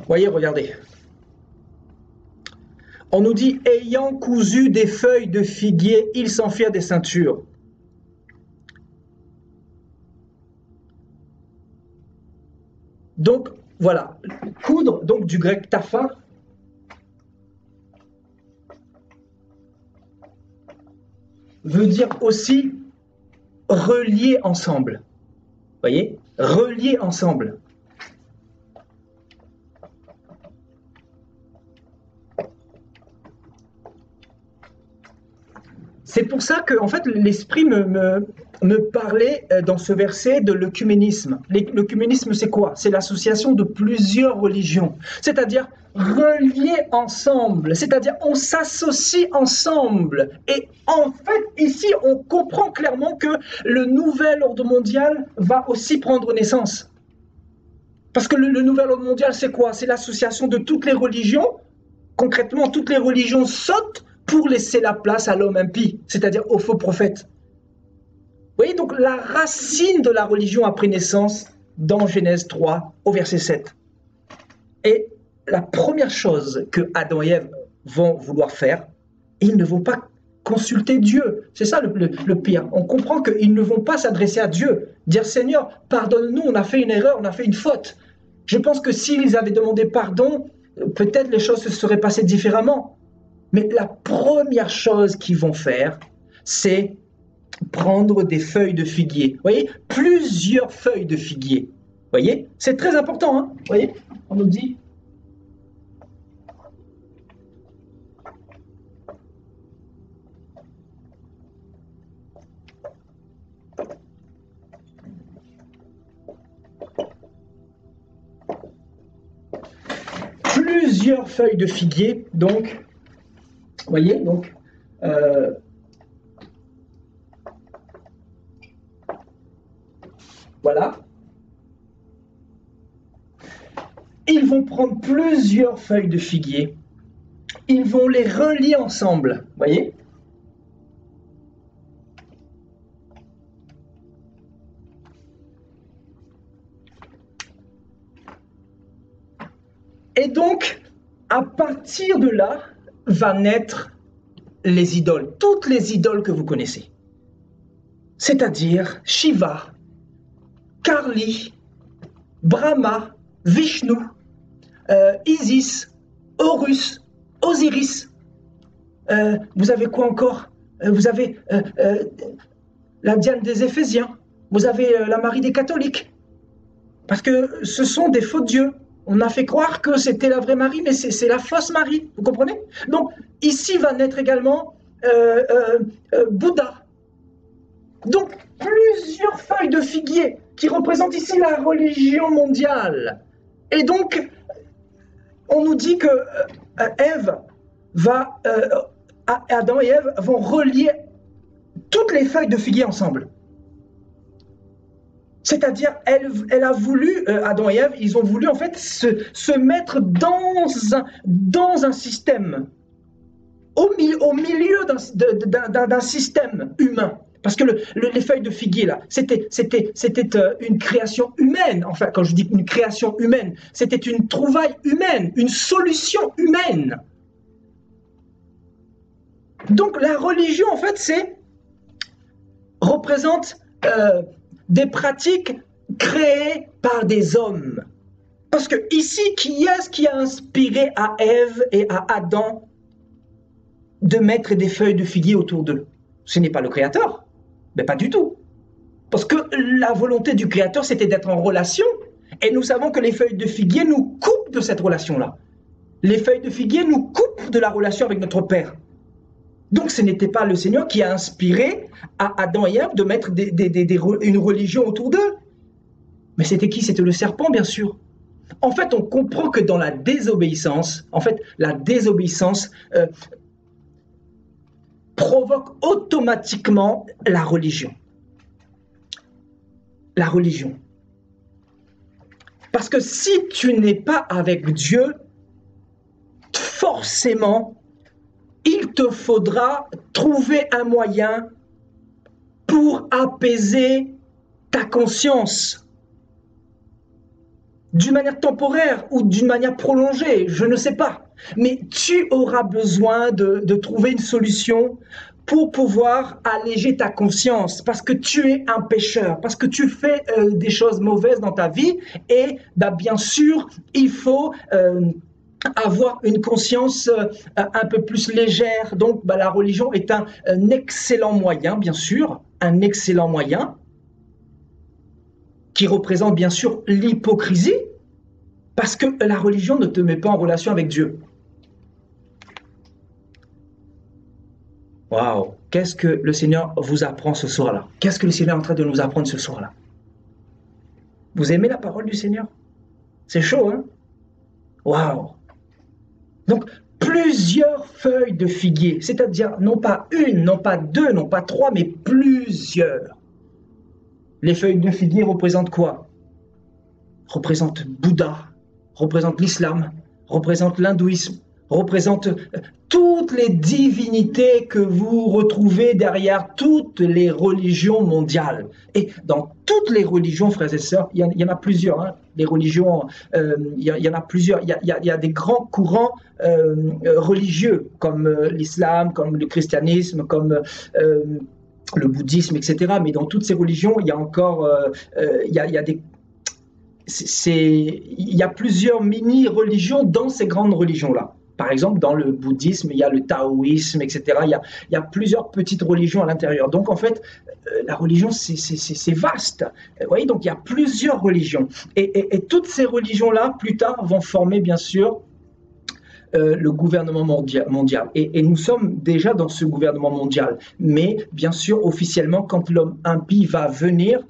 Voyez, regardez. On nous dit, ayant cousu des feuilles de figuier, ils s'en firent des ceintures. Donc, voilà. Coudre, donc du grec tapha, veut dire aussi relier ensemble. Voyez? Relier ensemble. C'est pour ça que, en fait, l'Esprit me parlait dans ce verset de l'œcuménisme. L'œcuménisme, c'est quoi? C'est l'association de plusieurs religions, c'est-à-dire relier ensemble, c'est-à-dire on s'associe ensemble. Et en fait, ici, on comprend clairement que le nouvel ordre mondial va aussi prendre naissance. Parce que le nouvel ordre mondial, c'est quoi? C'est l'association de toutes les religions. Concrètement, toutes les religions sautent pour laisser la place à l'homme impie, c'est-à-dire au faux prophète. Vous voyez, donc la racine de la religion a pris naissance dans Genèse 3, au verset 7. Et la première chose que Adam et Ève vont vouloir faire, ils ne vont pas consulter Dieu. C'est ça le pire. On comprend qu'ils ne vont pas s'adresser à Dieu, dire « Seigneur, pardonne-nous, on a fait une erreur, on a fait une faute ». Je pense que s'ils avaient demandé pardon, peut-être les choses se seraient passées différemment. Mais la première chose qu'ils vont faire, c'est prendre des feuilles de figuier. Vous voyez, plusieurs feuilles de figuier. Vous voyez, c'est très important. Hein, vous voyez, on nous dit. Plusieurs feuilles de figuier, donc. Vous voyez, donc, voilà. Ils vont prendre plusieurs feuilles de figuier. Ils vont les relier ensemble. Vous voyez? Et donc, à partir de là, va naître les idoles, toutes les idoles que vous connaissez. C'est-à-dire Shiva, Kali, Brahma, Vishnu, Isis, Horus, Osiris. Vous avez quoi encore? Vous avez la Diane des Éphésiens. Vous avez la Marie des catholiques. Parce que ce sont des faux dieux. On a fait croire que c'était la vraie Marie, mais c'est la fausse Marie, vous comprenez? Donc, ici va naître également Bouddha. Donc, plusieurs feuilles de figuier qui représentent ici la religion mondiale. Et donc, on nous dit que Adam et Ève vont relier toutes les feuilles de figuier ensemble. C'est-à-dire, elle a voulu, Adam et Ève, ils ont voulu en fait se mettre dans un système, au milieu d'un système humain. Parce que les feuilles de figuier, là, c'était une création humaine. Enfin, quand je dis une création humaine, c'était une trouvaille humaine, une solution humaine. Donc, la religion, en fait, représente des pratiques créées par des hommes. Parce que ici, qui est-ce qui a inspiré à Ève et à Adam de mettre des feuilles de figuier autour d'eux? Ce n'est pas le Créateur, mais pas du tout. Parce que la volonté du Créateur, c'était d'être en relation, et nous savons que les feuilles de figuier nous coupent de cette relation-là. Les feuilles de figuier nous coupent de la relation avec notre Père. Donc ce n'était pas le Seigneur qui a inspiré à Adam et Ève de mettre une religion autour d'eux. Mais c'était qui? C'était le serpent, bien sûr. En fait, on comprend que dans la désobéissance, provoque automatiquement la religion. La religion. Parce que si tu n'es pas avec Dieu, forcément, il te faudra trouver un moyen pour apaiser ta conscience. D'une manière temporaire ou d'une manière prolongée, je ne sais pas. Mais tu auras besoin de trouver une solution pour pouvoir alléger ta conscience, parce que tu es un pécheur, parce que tu fais des choses mauvaises dans ta vie, et bien sûr, il faut avoir une conscience un peu plus légère. Donc la religion est un excellent moyen, bien sûr, un excellent moyen, qui représente bien sûr l'hypocrisie, parce que la religion ne te met pas en relation avec Dieu. Waouh! Qu'est-ce que le Seigneur vous apprend ce soir-là? Qu'est-ce que le Seigneur est en train de nous apprendre ce soir-là? Vous aimez la parole du Seigneur? C'est chaud, hein? Waouh! Donc, plusieurs feuilles de figuier, c'est-à-dire non pas une, non pas deux, non pas trois, mais plusieurs. Les feuilles de figuier représentent quoi? Représentent Bouddha, représentent l'islam, représentent l'hindouisme, représentent toutes les divinités que vous retrouvez derrière toutes les religions mondiales. Et dans toutes les religions, frères et sœurs, il y en a plusieurs, hein, les religions, il y en a plusieurs. Il y a des grands courants religieux, comme l'islam, comme le christianisme, comme le bouddhisme, etc. Mais dans toutes ces religions, il y a encore, il y a plusieurs mini-religions dans ces grandes religions-là. Par exemple, dans le bouddhisme, il y a le taoïsme, etc. Il y a plusieurs petites religions à l'intérieur. Donc, en fait, la religion, c'est vaste. Vous voyez, donc il y a plusieurs religions. Et toutes ces religions-là, plus tard, vont former, bien sûr, le gouvernement mondial. Et nous sommes déjà dans ce gouvernement mondial. Mais, bien sûr, officiellement, quand l'homme impie va venir,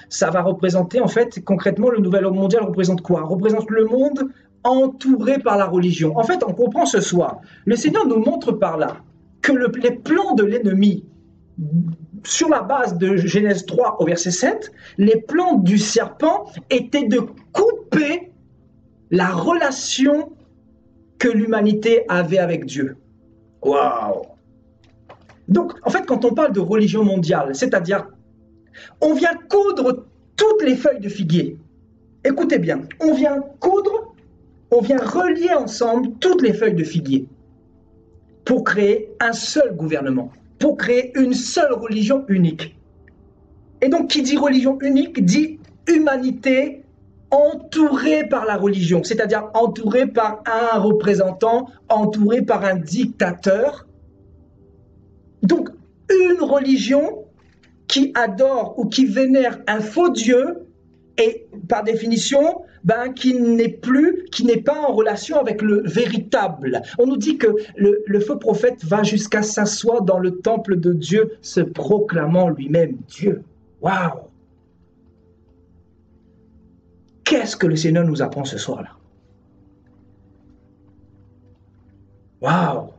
ça va représenter, en fait, concrètement, le nouvel ordre mondial représente quoi? Représente le monde entouré par la religion. En fait, on comprend ce soir. Le Seigneur nous montre par là que les plans de l'ennemi, sur la base de Genèse 3 au verset 7, les plans du serpent étaient de couper la relation que l'humanité avait avec Dieu. Waouh! Donc, en fait, quand on parle de religion mondiale, c'est-à-dire, on vient coudre toutes les feuilles de figuier. Écoutez bien, on vient relier ensemble toutes les feuilles de figuier pour créer un seul gouvernement, pour créer une seule religion unique. Et donc, qui dit religion unique, dit humanité entourée par la religion, c'est-à-dire entourée par un représentant, entourée par un dictateur. Donc, une religion qui adore ou qui vénère un faux Dieu et, par définition, qui n'est pas en relation avec le véritable. On nous dit que le faux prophète va jusqu'à s'asseoir dans le temple de Dieu, se proclamant lui-même Dieu. Waouh! Qu'est-ce que le Seigneur nous apprend ce soir-là? Waouh!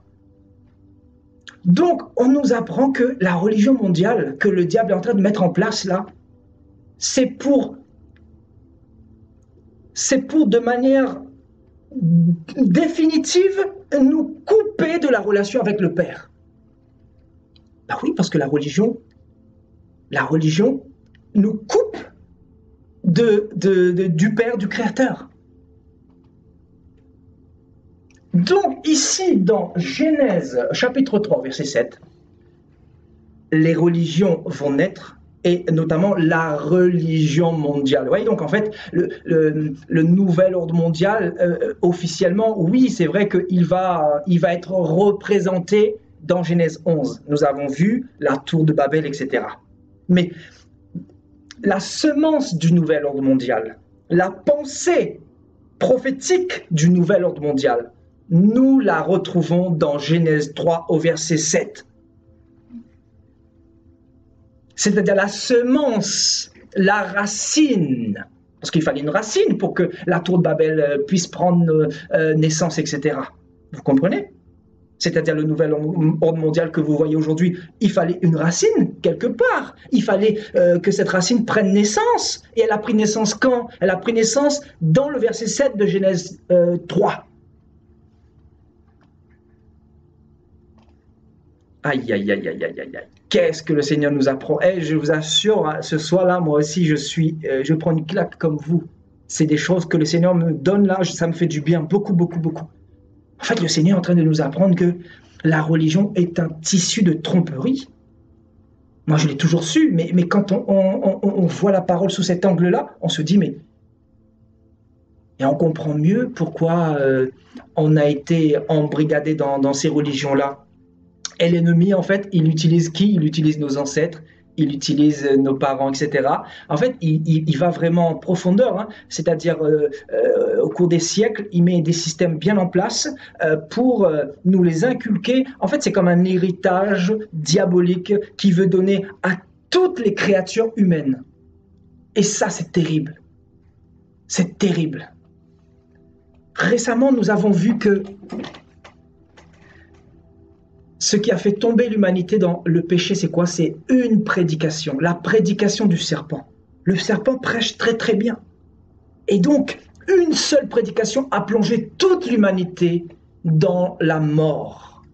Donc, on nous apprend que la religion mondiale que le diable est en train de mettre en place là, c'est pour de manière définitive nous couper de la relation avec le Père. Ben oui, parce que la religion nous coupe du Père, du Créateur. Donc ici, dans Genèse chapitre 3, verset 7, les religions vont naître, et notamment la religion mondiale. Vous voyez, donc en fait, le nouvel ordre mondial, officiellement, oui, c'est vrai qu'il va être représenté dans Genèse 11. Nous avons vu la tour de Babel, etc. Mais la semence du nouvel ordre mondial, la pensée prophétique du nouvel ordre mondial, Nous la retrouvons dans Genèse 3 au verset 7. C'est-à-dire la semence, la racine, parce qu'il fallait une racine pour que la tour de Babel puisse prendre naissance, etc. Vous comprenez? C'est-à-dire le nouvel ordre mondial que vous voyez aujourd'hui, il fallait une racine quelque part. Il fallait que cette racine prenne naissance. Et elle a pris naissance quand? Elle a pris naissance dans le verset 7 de Genèse 3. Aïe, aïe, aïe, aïe, aïe, aïe. Qu'est-ce que le Seigneur nous apprend? Et je vous assure, ce soir-là, moi aussi, je prends une claque comme vous. C'est des choses que le Seigneur me donne là, ça me fait du bien, beaucoup, beaucoup, beaucoup. En fait, le Seigneur est en train de nous apprendre que la religion est un tissu de tromperie. Moi, je l'ai toujours su, mais quand on voit la parole sous cet angle-là, on se dit, mais... Et on comprend mieux pourquoi on a été embrigadé dans ces religions-là. Et l'ennemi, en fait, il utilise qui? Il utilise nos ancêtres, il utilise nos parents, etc. En fait, il va vraiment en profondeur, hein. C'est-à-dire au cours des siècles, il met des systèmes bien en place pour nous les inculquer. En fait, c'est comme un héritage diabolique qui veut donner à toutes les créatures humaines. Et ça, c'est terrible. C'est terrible. Récemment, nous avons vu que ce qui a fait tomber l'humanité dans le péché, c'est quoi? C'est une prédication, la prédication du serpent. Le serpent prêche très très bien. Et donc, une seule prédication a plongé toute l'humanité dans la mort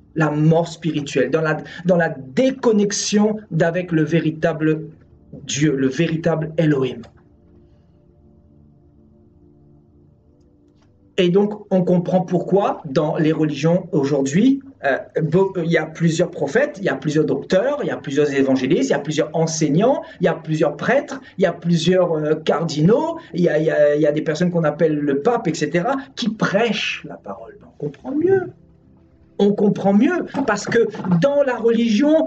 spirituelle, dans la déconnexion d'avec le véritable Dieu, le véritable Elohim. Et donc, on comprend pourquoi dans les religions aujourd'hui, il y a plusieurs prophètes, il y a plusieurs docteurs, il y a plusieurs évangélistes, il y a plusieurs enseignants, il y a plusieurs prêtres, il y a plusieurs cardinaux, il y a des personnes qu'on appelle le pape, etc., qui prêchent la parole. On comprend mieux. On comprend mieux parce que dans la religion,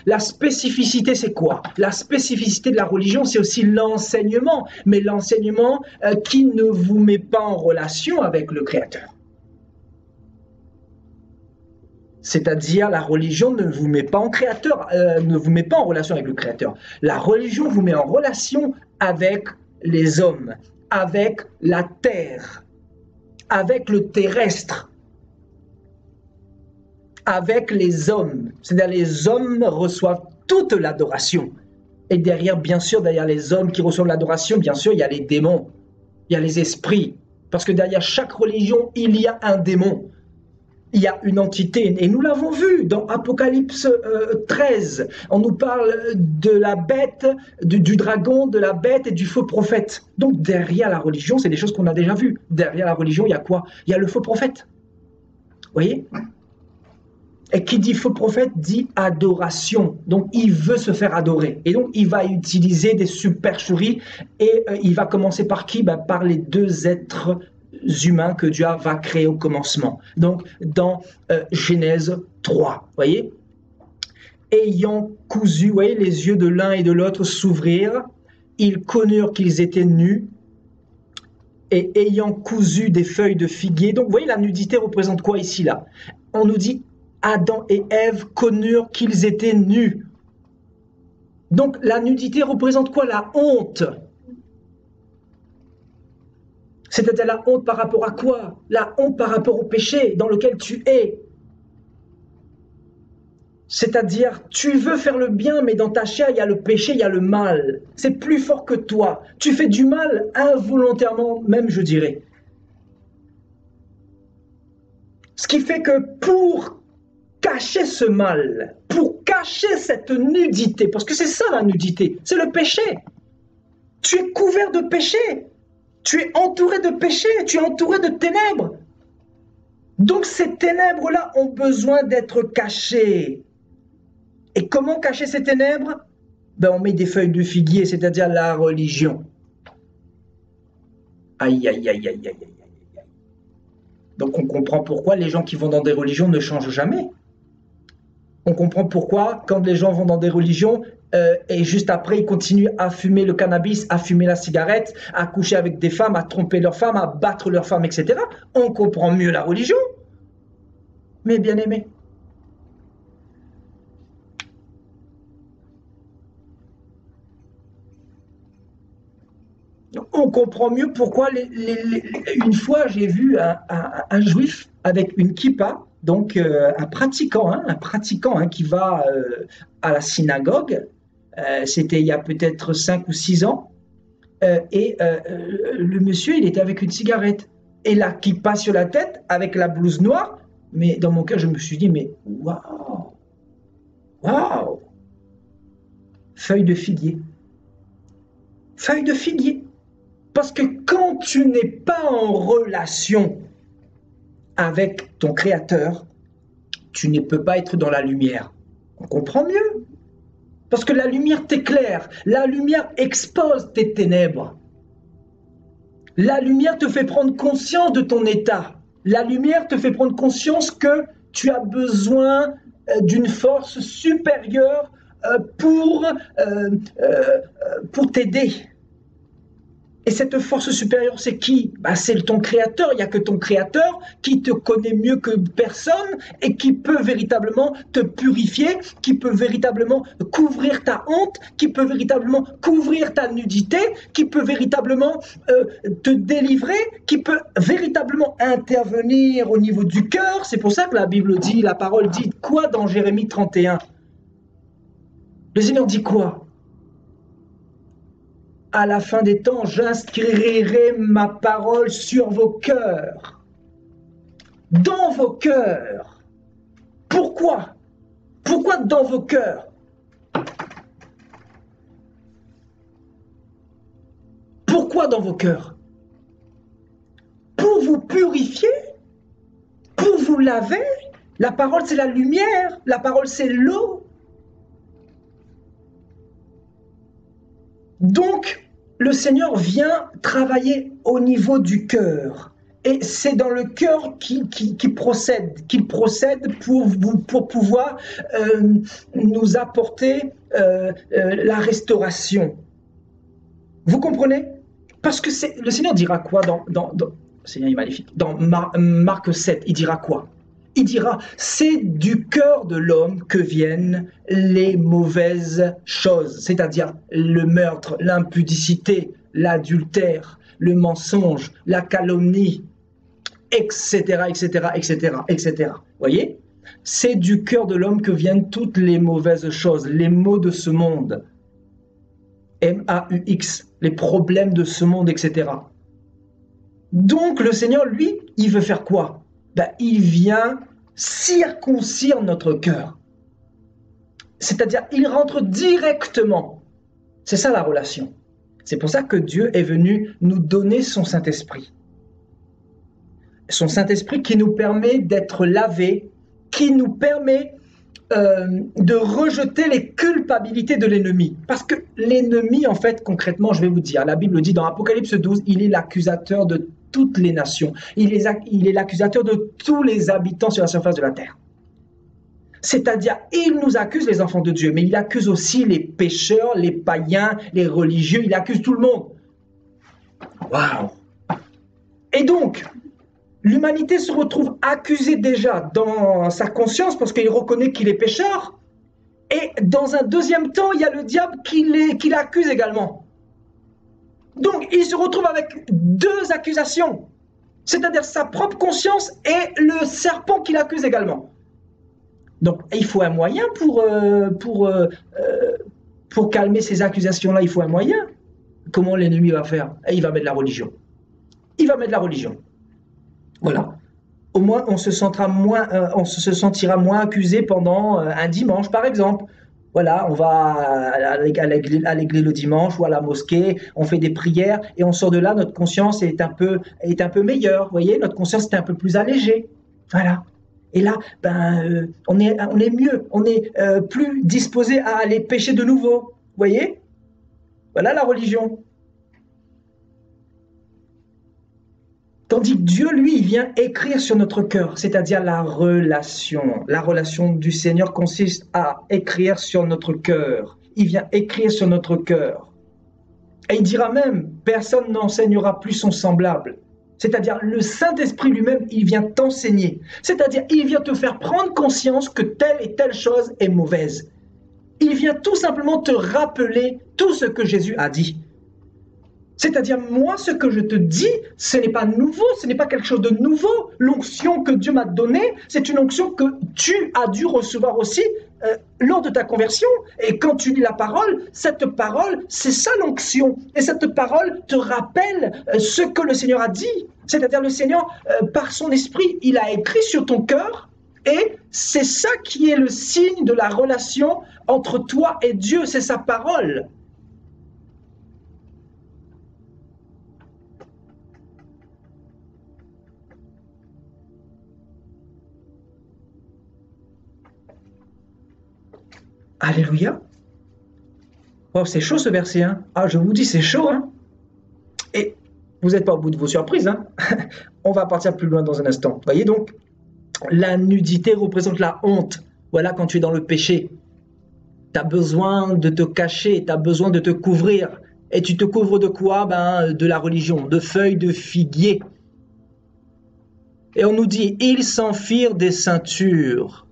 la spécificité, c'est quoi? La spécificité de la religion, c'est aussi l'enseignement, mais l'enseignement qui ne vous met pas en relation avec le Créateur. C'est-à-dire, la religion ne vous met pas ne vous met pas en relation avec le Créateur. La religion vous met en relation avec les hommes, avec la terre, avec le terrestre, avec les hommes. C'est-à-dire, les hommes reçoivent toute l'adoration. Et derrière, bien sûr, derrière les hommes qui reçoivent l'adoration, bien sûr, il y a les démons, il y a les esprits. Parce que derrière chaque religion, il y a un démon. Il y a une entité, et nous l'avons vu dans Apocalypse 13. On nous parle de la bête, du dragon, de la bête et du faux prophète. Donc derrière la religion, c'est des choses qu'on a déjà vues. Derrière la religion, il y a quoi? Il y a le faux prophète. Vous voyez? Et qui dit faux prophète dit adoration. Donc il veut se faire adorer. Et donc il va utiliser des supercheries. Et il va commencer par qui? Par les deux êtres humains que Dieu va créer au commencement. Donc, dans Genèse 3, voyez, ayant cousu, voyez, les yeux de l'un et de l'autre s'ouvrirent, ils connurent qu'ils étaient nus, et ayant cousu des feuilles de figuier. Donc, vous voyez, la nudité représente quoi ici, là? On nous dit, Adam et Ève connurent qu'ils étaient nus. Donc, la nudité représente quoi? La honte. C'est-à-dire la honte par rapport à quoi? La honte par rapport au péché dans lequel tu es. C'est-à-dire, tu veux faire le bien, mais dans ta chair, il y a le péché, il y a le mal. C'est plus fort que toi. Tu fais du mal involontairement, même je dirais. Ce qui fait que pour cacher ce mal, pour cacher cette nudité, parce que c'est ça la nudité, c'est le péché. Tu es couvert de péché. Tu es entouré de péché, tu es entouré de ténèbres. Donc ces ténèbres-là ont besoin d'être cachées. Et comment cacher ces ténèbres? On met des feuilles de figuier, c'est-à-dire la religion. Aïe, aïe, aïe, aïe, aïe, aïe, aïe. Donc on comprend pourquoi les gens qui vont dans des religions ne changent jamais. On comprend pourquoi, quand les gens vont dans des religions, et juste après, ils continuent à fumer le cannabis, à fumer la cigarette, à coucher avec des femmes, à tromper leurs femmes, à battre leurs femmes, etc. On comprend mieux la religion. Mais bien aimé, on comprend mieux pourquoi une fois j'ai vu un juif avec une kippa, donc un pratiquant qui va à la synagogue. C'était il y a peut-être 5 ou 6 ans. Le monsieur, il était avec une cigarette et la kippa sur la tête avec la blouse noire. Mais dans mon cœur, je me suis dit, mais waouh, waouh, feuille de figuier. Feuille de figuier. Parce que quand tu n'es pas en relation avec ton Créateur, tu ne peux pas être dans la lumière. On comprend mieux. Parce que la lumière t'éclaire, la lumière expose tes ténèbres. La lumière te fait prendre conscience de ton état. La lumière te fait prendre conscience que tu as besoin d'une force supérieure pour t'aider. Et cette force supérieure, c'est qui? C'est ton Créateur. Il n'y a que ton Créateur qui te connaît mieux que personne et qui peut véritablement te purifier, qui peut véritablement couvrir ta honte, qui peut véritablement couvrir ta nudité, qui peut véritablement te délivrer, qui peut véritablement intervenir au niveau du cœur. C'est pour ça que la Bible dit, la parole dit quoi dans Jérémie 31? Le Seigneur dit quoi? À la fin des temps, j'inscrirai ma parole sur vos cœurs, dans vos cœurs. Pourquoi? Pourquoi dans vos cœurs? Pourquoi dans vos cœurs? Pour vous purifier, pour vous laver. La parole, c'est la lumière, la parole, c'est l'eau. Donc, le Seigneur vient travailler au niveau du cœur. Et c'est dans le cœur qu'il procède pour pouvoir nous apporter la restauration. Vous comprenez? Parce que le Seigneur dira quoi le Seigneur est magnifique. Dans Marc 7, il dira quoi? Il dira, c'est du cœur de l'homme que viennent les mauvaises choses, c'est-à-dire le meurtre, l'impudicité, l'adultère, le mensonge, la calomnie, etc., etc., etc., etc. Voyez? C'est du cœur de l'homme que viennent toutes les mauvaises choses, les maux de ce monde, M-A-U-X, les problèmes de ce monde, etc. Donc le Seigneur, lui, il veut faire quoi? Il vient circoncire notre cœur. C'est-à-dire, il rentre directement. C'est ça la relation. C'est pour ça que Dieu est venu nous donner son Saint-Esprit. Son Saint-Esprit qui nous permet d'être lavés, qui nous permet de rejeter les culpabilités de l'ennemi. Parce que l'ennemi, en fait, concrètement, je vais vous dire, la Bible dit dans Apocalypse 12, il est l'accusateur de toutes les nations. Il est l'accusateur de tous les habitants sur la surface de la terre. C'est-à-dire, il nous accuse les enfants de Dieu, mais il accuse aussi les pécheurs, les païens, les religieux, il accuse tout le monde. Waouh! Et donc, l'humanité se retrouve accusée déjà dans sa conscience parce qu'il reconnaît qu'il est pécheur. Et dans un deuxième temps, il y a le diable qui l'accuse également. Donc, il se retrouve avec deux accusations, c'est-à-dire sa propre conscience et le serpent qui l'accuse également. Donc, il faut un moyen pour calmer ces accusations-là, il faut un moyen. Comment l'ennemi va faire? Il va mettre la religion. Il va mettre la religion. Voilà. Au moins, on se sentira moins accusé pendant un dimanche, par exemple. Voilà, on va à l'église le dimanche ou à la mosquée, on fait des prières et on sort de là, notre conscience est un peu meilleure, vous voyez, notre conscience est un peu plus allégée. Voilà. Et là, on est mieux, on est plus disposé à aller pécher de nouveau. Vous voyez? Voilà la religion. Tandis que Dieu, lui, il vient écrire sur notre cœur, c'est-à-dire la relation. La relation du Seigneur consiste à écrire sur notre cœur. il vient écrire sur notre cœur. Et il dira même, personne n'enseignera plus son semblable. C'est-à-dire, le Saint-Esprit lui-même, il vient t'enseigner. C'est-à-dire, il vient te faire prendre conscience que telle et telle chose est mauvaise. Il vient tout simplement te rappeler tout ce que Jésus a dit. C'est-à-dire, moi, ce que je te dis, ce n'est pas nouveau, ce n'est pas quelque chose de nouveau. L'onction que Dieu m'a donnée, c'est une onction que tu as dû recevoir aussi lors de ta conversion. Et quand tu lis la parole, cette parole, c'est ça l'onction. Et cette parole te rappelle ce que le Seigneur a dit. C'est-à-dire, le Seigneur, par son esprit, il a écrit sur ton cœur. Et c'est ça qui est le signe de la relation entre toi et Dieu, c'est sa parole. Alléluia. Wow, c'est chaud ce verset. Hein. Ah, je vous dis, c'est chaud. Hein. Et vous n'êtes pas au bout de vos surprises. Hein. On va partir plus loin dans un instant. Voyez donc, la nudité représente la honte. Voilà, quand tu es dans le péché, tu as besoin de te cacher, tu as besoin de te couvrir. Et tu te couvres de quoi? De la religion, de feuilles de figuier. Et on nous dit, ils s'en firent des ceintures.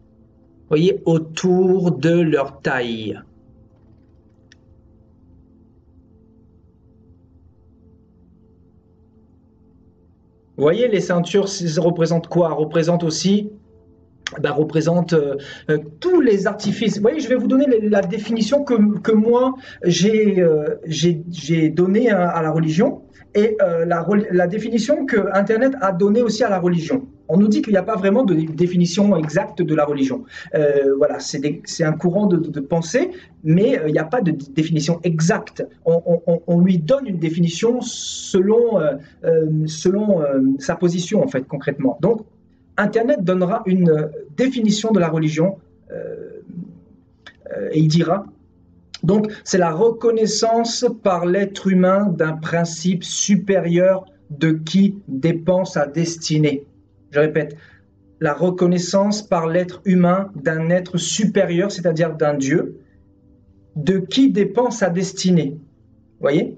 Voyez, autour de leur taille. Vous voyez, les ceintures, ça représente quoi? Représente aussi, représente tous les artifices. Vous voyez, je vais vous donner la définition que moi, j'ai donnée à la religion et la définition que Internet a donnée aussi à la religion. On nous dit qu'il n'y a pas vraiment de définition exacte de la religion. Voilà, c'est un courant de pensée, mais il n'y a pas de définition exacte. On lui donne une définition selon sa position, en fait, concrètement. Donc, Internet donnera une définition de la religion et il dira, donc, c'est la reconnaissance par l'être humain d'un principe supérieur de qui dépend sa destinée. Je répète, la reconnaissance par l'être humain d'un être supérieur, c'est-à-dire d'un Dieu, de qui dépend sa destinée. Vous voyez?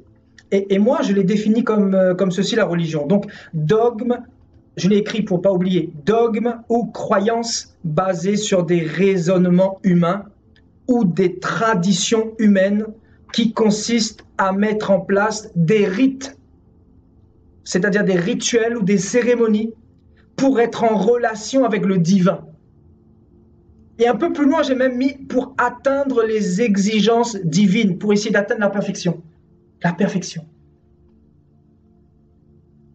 Et moi, je l'ai défini comme ceci, la religion. Donc, dogme, je l'ai écrit pour ne pas oublier, dogme ou croyance basée sur des raisonnements humains ou des traditions humaines qui consistent à mettre en place des rites, c'est-à-dire des rituels ou des cérémonies pour être en relation avec le divin. Et un peu plus loin, j'ai même mis pour atteindre les exigences divines, pour essayer d'atteindre la perfection. La perfection.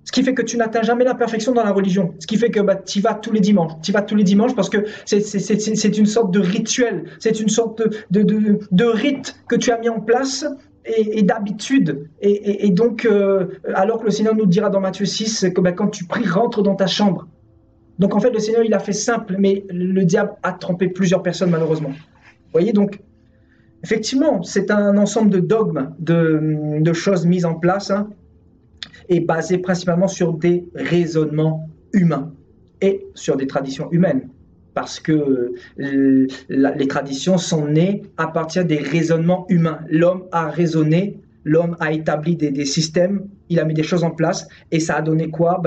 Ce qui fait que tu n'atteins jamais la perfection dans la religion. Ce qui fait que tu y vas tous les dimanches. Tu y vas tous les dimanches parce que c'est une sorte de rituel. C'est une sorte de rite que tu as mis en place et d'habitude. Et donc, alors que le Seigneur nous dira dans Matthieu 6 que quand tu pries, rentre dans ta chambre. Donc en fait, le Seigneur, il a fait simple, mais le diable a trompé plusieurs personnes malheureusement. Vous voyez, donc, effectivement, c'est un ensemble de dogmes, de choses mises en place, hein, et basé principalement sur des raisonnements humains et sur des traditions humaines. Parce que les traditions sont nées à partir des raisonnements humains. L'homme a raisonné, l'homme a établi des systèmes, il a mis des choses en place, et ça a donné quoi?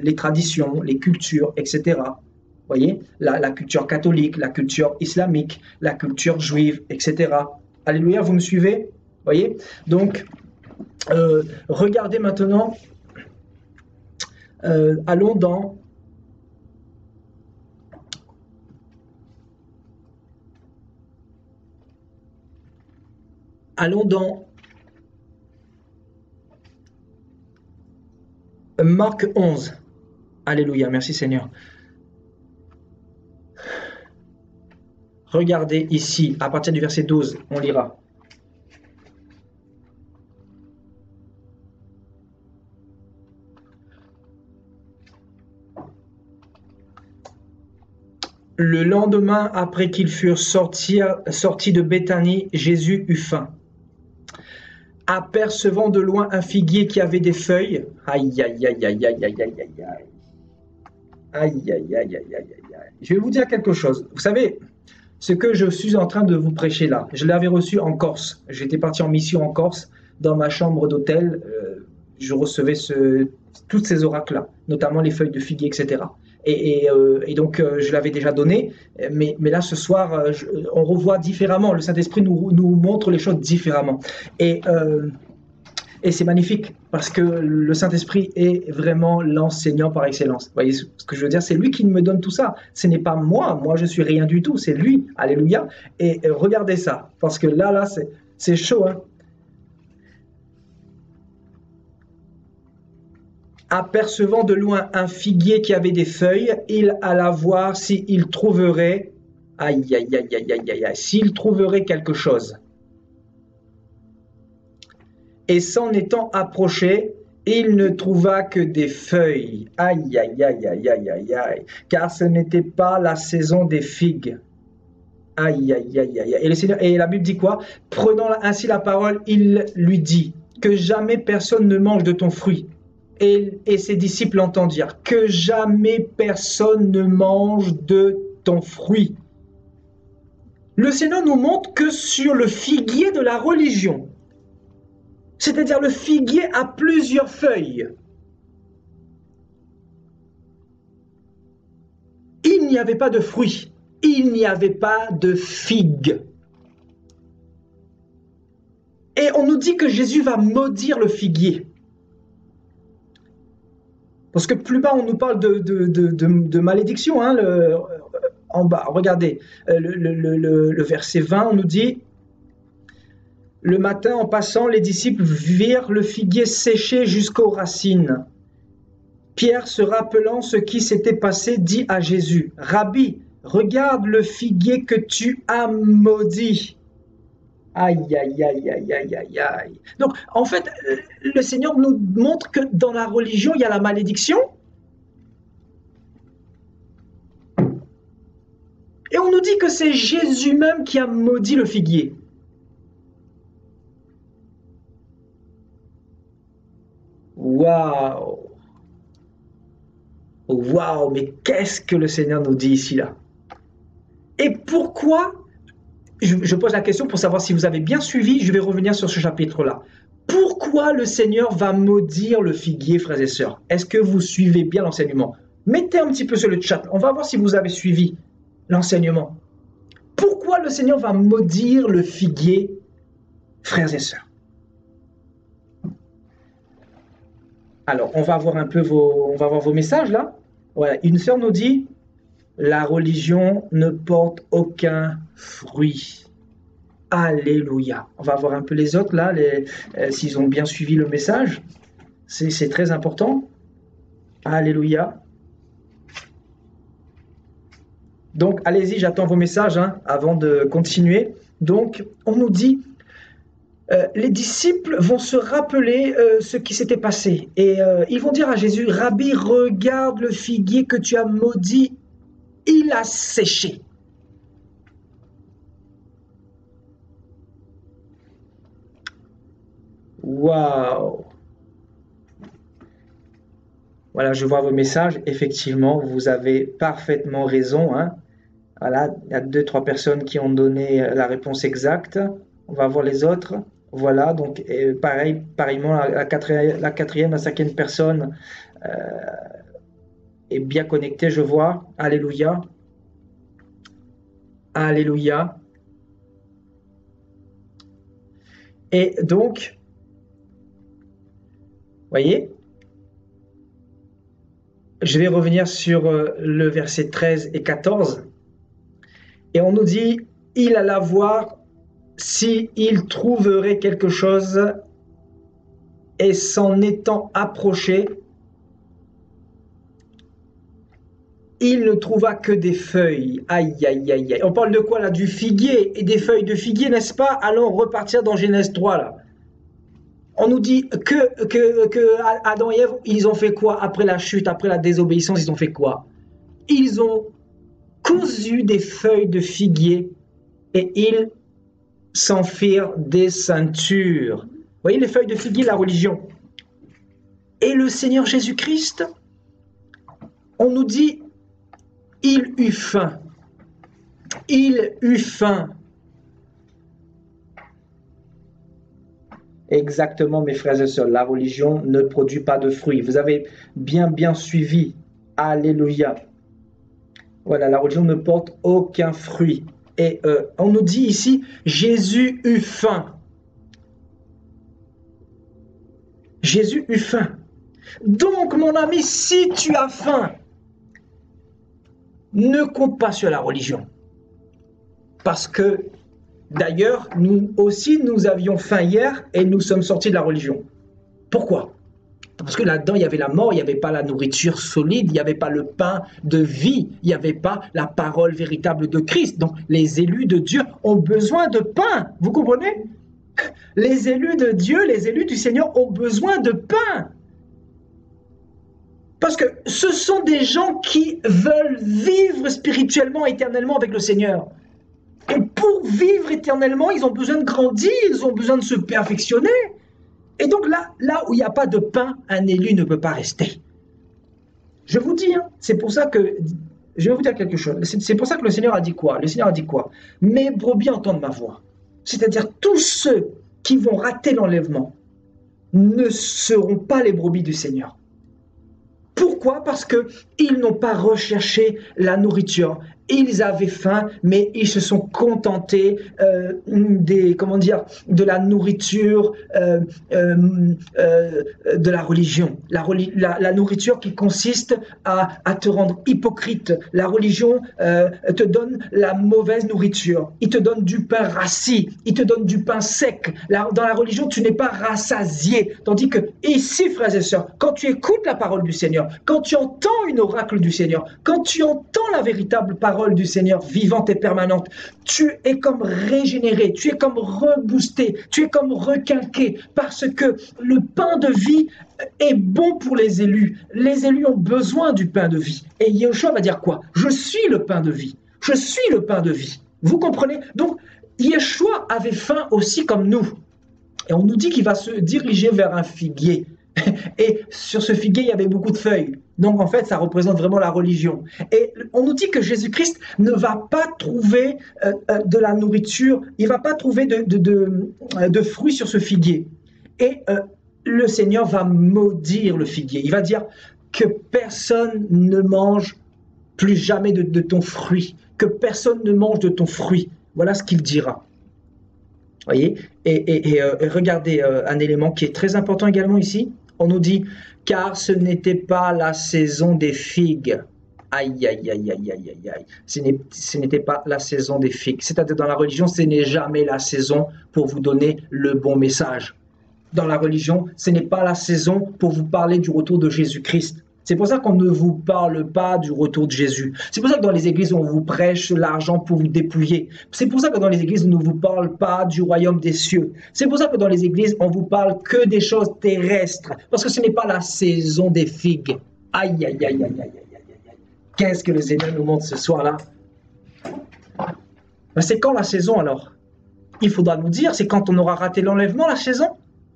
Les traditions, les cultures, etc. Vous voyez, la culture catholique, la culture islamique, la culture juive, etc. Alléluia, vous me suivez? Vous voyez? Donc, regardez maintenant, allons dans Marc 11. Alléluia, merci Seigneur. Regardez ici, à partir du verset 12, on lira. Le lendemain, après qu'ils furent sortis de Béthanie, Jésus eut faim. Apercevant de loin un figuier qui avait des feuilles, aïe, aïe, aïe, aïe, aïe, aïe, aïe, aïe, aïe, aïe, aïe, aïe, aïe, aïe, aïe. Je vais vous dire quelque chose. Vous savez, ce que je suis en train de vous prêcher là. Je l'avais reçu en Corse. J'étais parti en mission en Corse, dans ma chambre d'hôtel. Je recevais toutes ces oracles-là, notamment les feuilles de figuier, etc. Et donc, je l'avais déjà donné, mais là, ce soir, on revoit différemment. Le Saint-Esprit nous montre les choses différemment. Et c'est magnifique, parce que le Saint-Esprit est vraiment l'enseignant par excellence. Vous voyez ce que je veux dire? C'est lui qui me donne tout ça. Ce n'est pas moi. Moi, je suis rien du tout. C'est lui. Alléluia. Et regardez ça, parce que là, c'est chaud, hein. Apercevant de loin un figuier qui avait des feuilles, il alla voir s'il trouverait, s'il trouverait quelque chose. Et s'en étant approché, il ne trouva que des feuilles. Car ce n'était pas la saison des figues. Et la Bible dit quoi? Prenant ainsi la parole, il lui dit que jamais personne ne mange de ton fruit. Et ses disciples entendirent que jamais personne ne mange de ton fruit. Le Seigneur nous montre que sur le figuier de la religion, c'est-à-dire le figuier a plusieurs feuilles, il n'y avait pas de fruits, il n'y avait pas de figues. Et on nous dit que Jésus va maudire le figuier. Parce que plus bas, on nous parle de malédiction. Hein, en bas, regardez, le verset 20, on nous dit « Le matin, en passant, les disciples virent le figuier séché jusqu'aux racines. Pierre, se rappelant ce qui s'était passé, dit à Jésus « Rabbi, regarde le figuier que tu as maudit. » Aïe. Donc, en fait, le Seigneur nous montre que dans la religion, il y a la malédiction. Et on nous dit que c'est Jésus même qui a maudit le figuier. Waouh! Waouh! Mais qu'est-ce que le Seigneur nous dit ici, là? Et pourquoi? Je pose la question pour savoir si vous avez bien suivi, je vais revenir sur ce chapitre-là. Pourquoi le Seigneur va maudire le figuier, frères et sœurs? Est-ce que vous suivez bien l'enseignement? Mettez un petit peu sur le chat, on va voir si vous avez suivi l'enseignement. Pourquoi le Seigneur va maudire le figuier, frères et sœurs? Alors, on va voir un peu vos messages là. Voilà, une sœur nous dit: la religion ne porte aucun fruit. Alléluia. On va voir un peu les autres là, s'ils ont bien suivi le message. C'est très important. Alléluia. Donc, allez-y, j'attends vos messages hein, avant de continuer. Donc, on nous dit, les disciples vont se rappeler ce qui s'était passé. Et ils vont dire à Jésus, « Rabbi, regarde le figuier que tu as maudit. Il a séché. » Waouh! Voilà, je vois vos messages. Effectivement, vous avez parfaitement raison. Hein. Voilà, il y a 2-3 personnes qui ont donné la réponse exacte. On va voir les autres. Voilà, donc pareillement, la quatrième, la 5e personne est bien connectée, je vois. Alléluia. Alléluia. Et donc, voyez, je vais revenir sur le verset 13 et 14. Et on nous dit, il alla voir s'il trouverait quelque chose, et s'en étant approché, il ne trouva que des feuilles. Aïe. On parle de quoi là? Du figuier et des feuilles de figuier, n'est-ce pas? Allons repartir dans Genèse 3 là. On nous dit que Adam et Ève, ils ont fait quoi après la chute, après la désobéissance? Ils ont fait quoi? Ils ont cousu des feuilles de figuier et ils s'en firent des ceintures. Vous voyez les feuilles de figuier, la religion. Et le Seigneur Jésus-Christ, on nous dit, il eut faim. Il eut faim. Exactement, mes frères et sœurs, la religion ne produit pas de fruits. Vous avez bien suivi. Alléluia. Voilà, la religion ne porte aucun fruit. Et on nous dit ici, Jésus eut faim. Jésus eut faim. Donc, mon ami, si tu as faim, ne compte pas sur la religion. Parce que, d'ailleurs, nous aussi, nous avions faim hier et nous sommes sortis de la religion. Pourquoi? Parce que là-dedans, il y avait la mort, il n'y avait pas la nourriture solide, il n'y avait pas le pain de vie, il n'y avait pas la parole véritable de Christ. Donc, les élus de Dieu ont besoin de pain. Vous comprenez? Les élus de Dieu, les élus du Seigneur ont besoin de pain. Parce que ce sont des gens qui veulent vivre spirituellement, éternellement avec le Seigneur. Et pour vivre éternellement, ils ont besoin de grandir, ils ont besoin de se perfectionner. Et donc là où il n'y a pas de pain, un élu ne peut pas rester. Je vous dis, hein, c'est pour ça que, je vais vous dire quelque chose, c'est pour ça que le Seigneur a dit quoi? Le Seigneur a dit quoi? Mes brebis entendent ma voix. C'est-à-dire tous ceux qui vont rater l'enlèvement ne seront pas les brebis du Seigneur. Pourquoi? Parce qu'ils n'ont pas recherché la nourriture. Ils avaient faim, mais ils se sont contentés de la nourriture, de la religion. La nourriture qui consiste à te rendre hypocrite. La religion te donne la mauvaise nourriture. Il te donne du pain rassis. Il te donne du pain sec. Dans la religion, tu n'es pas rassasié. Tandis que ici, frères et sœurs, quand tu écoutes la parole du Seigneur, quand tu entends une oracle du Seigneur, quand tu entends la véritable parole du Seigneur vivante et permanente, tu es comme régénéré, tu es comme reboosté, tu es comme requinqué, parce que le pain de vie est bon pour les élus. Les élus ont besoin du pain de vie. Et Yeshua va dire quoi? Je suis le pain de vie. Je suis le pain de vie. Vous comprenez? Donc, Yeshua avait faim aussi comme nous. Et on nous dit qu'il va se diriger vers un figuier. Et sur ce figuier, il y avait beaucoup de feuilles. Donc, en fait, ça représente vraiment la religion. Et on nous dit que Jésus-Christ ne va pas trouver de la nourriture, il ne va pas trouver de fruits sur ce figuier. Et le Seigneur va maudire le figuier. Il va dire que personne ne mange plus jamais de ton fruit, que personne ne mange de ton fruit. Voilà ce qu'il dira. Voyez? Et regardez un élément qui est très important également ici. On nous dit, car ce n'était pas la saison des figues. Aïe, aïe, aïe, aïe, aïe, aïe. Ce n'était pas la saison des figues. C'est-à-dire, dans la religion, ce n'est jamais la saison pour vous donner le bon message. Dans la religion, ce n'est pas la saison pour vous parler du retour de Jésus-Christ. C'est pour ça qu'on ne vous parle pas du retour de Jésus. C'est pour ça que dans les églises, on vous prêche l'argent pour vous dépouiller. C'est pour ça que dans les églises, on ne vous parle pas du royaume des cieux. C'est pour ça que dans les églises, on vous parle que des choses terrestres. Parce que ce n'est pas la saison des figues. Aïe, aïe, aïe, aïe, aïe, aïe, aïe. Qu'est-ce que le Seigneur nous montre ce soir-là? Ben, c'est quand la saison alors? Il faudra nous dire, c'est quand on aura raté l'enlèvement, la saison?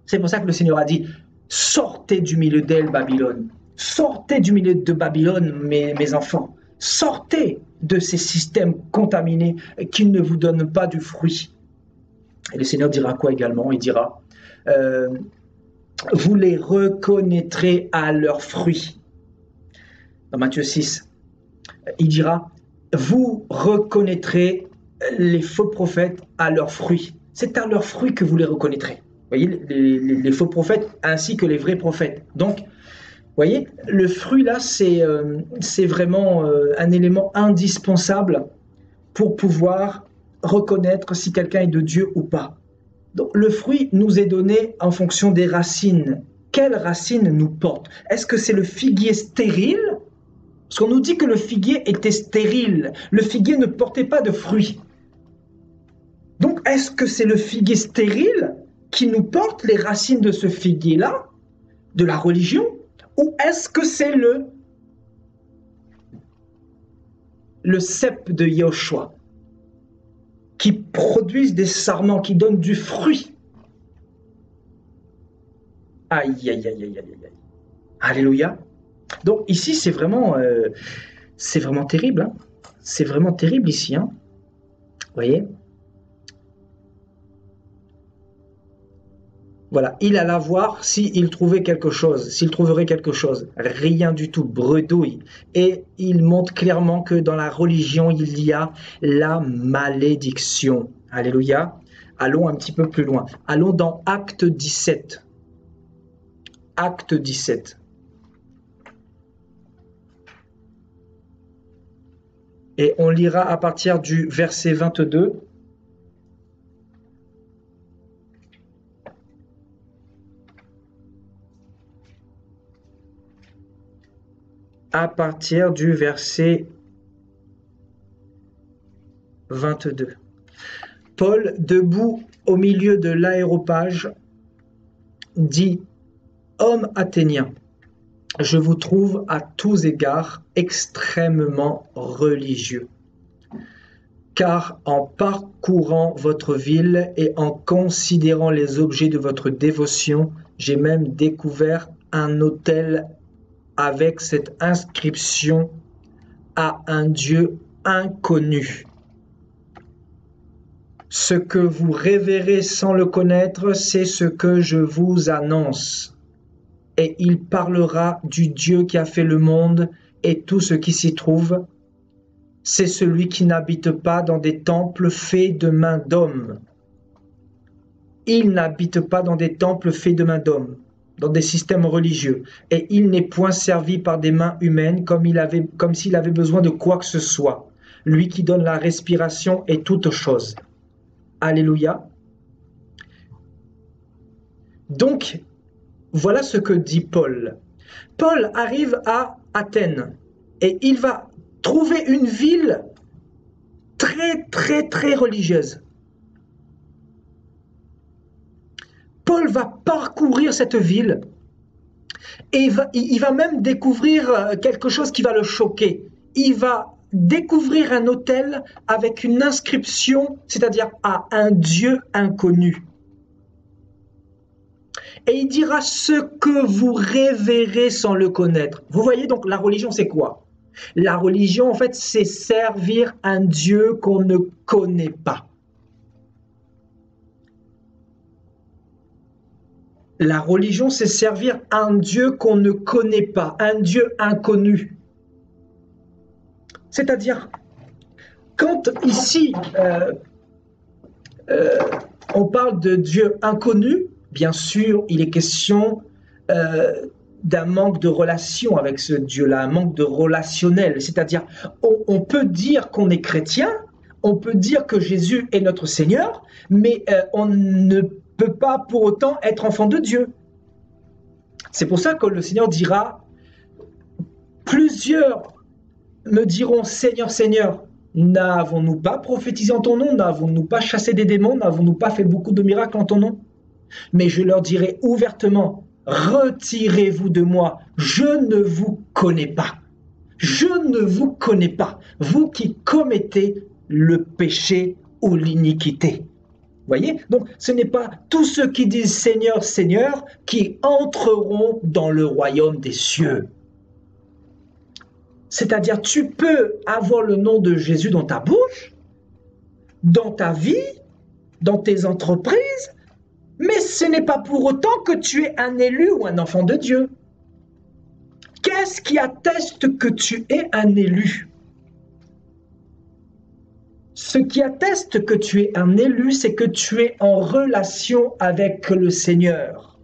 C'est pour ça que le Seigneur a dit, sortez du milieu d'elle, Babylone. Sortez du milieu de Babylone, mes enfants. Sortez de ces systèmes contaminés qui ne vous donnent pas du fruit. Et le Seigneur dira quoi également? Il dira, vous les reconnaîtrez à leurs fruits. Dans Matthieu 6, il dira, vous reconnaîtrez les faux prophètes à leurs fruits. C'est à leurs fruits que vous les reconnaîtrez. Vous voyez, les faux prophètes ainsi que les vrais prophètes. Donc, vous voyez, le fruit là, c'est vraiment un élément indispensable pour pouvoir reconnaître si quelqu'un est de Dieu ou pas. Donc, le fruit nous est donné en fonction des racines. Quelles racines nous portent? Est-ce que c'est le figuier stérile? Parce qu'on nous dit que le figuier était stérile. Le figuier ne portait pas de fruits. Donc, est-ce que c'est le figuier stérile qui nous porte les racines de ce figuier-là, de la religion? Ou est-ce que c'est le cep de Yahushua qui produisent des sarments, qui donnent du fruit? Aïe, aïe, aïe, aïe, aïe, aïe. Alléluia. Donc ici, c'est vraiment terrible. Hein. C'est vraiment terrible ici. Hein. voyez? Voilà, il alla voir s'il trouvait quelque chose, s'il trouverait quelque chose. Rien du tout, bredouille. Et il montre clairement que dans la religion, il y a la malédiction. Alléluia. Allons un petit peu plus loin. Allons dans Acte 17. Acte 17. Et on lira à partir du verset 22. À partir du verset 22. Paul, debout au milieu de l'aréopage, dit: Hommes athéniens, je vous trouve à tous égards extrêmement religieux. Car en parcourant votre ville et en considérant les objets de votre dévotion, j'ai même découvert un autel avec cette inscription: à un Dieu inconnu. Ce que vous révérez sans le connaître, c'est ce que je vous annonce. Et il parlera du Dieu qui a fait le monde et tout ce qui s'y trouve. C'est celui qui n'habite pas dans des temples faits de mains d'hommes. Il n'habite pas dans des temples faits de mains d'hommes, dans des systèmes religieux, et il n'est point servi par des mains humaines comme s'il avait besoin de quoi que ce soit, lui qui donne la respiration et toute chose. Alléluia. Donc, voilà ce que dit Paul. Paul arrive à Athènes et il va trouver une ville très, très, très religieuse. Paul va parcourir cette ville et il va même découvrir quelque chose qui va le choquer. Il va découvrir un autel avec une inscription, c'est-à-dire à un Dieu inconnu. Et il dira ce que vous révérez sans le connaître. Vous voyez, donc la religion, c'est quoi? La religion, en fait, c'est servir un Dieu qu'on ne connaît pas. La religion, c'est servir un Dieu qu'on ne connaît pas, un Dieu inconnu. C'est-à-dire, quand ici, on parle de Dieu inconnu, bien sûr, il est question d'un manque de relation avec ce Dieu-là, un manque de relationnel. C'est-à-dire, on peut dire qu'on est chrétien, on peut dire que Jésus est notre Seigneur, mais on ne peut pas pour autant être enfant de Dieu. C'est pour ça que le Seigneur dira, plusieurs me diront, Seigneur, Seigneur, n'avons-nous pas prophétisé en ton nom? N'avons-nous pas chassé des démons? N'avons-nous pas fait beaucoup de miracles en ton nom? Mais je leur dirai ouvertement, retirez-vous de moi, je ne vous connais pas. Je ne vous connais pas, vous qui commettez le péché ou l'iniquité. Voyez? Donc, ce n'est pas tous ceux qui disent Seigneur, Seigneur qui entreront dans le royaume des cieux. C'est-à-dire, tu peux avoir le nom de Jésus dans ta bouche, dans ta vie, dans tes entreprises, mais ce n'est pas pour autant que tu es un élu ou un enfant de Dieu. Qu'est-ce qui atteste que tu es un élu? Ce qui atteste que tu es un élu, c'est que tu es en relation avec le Seigneur.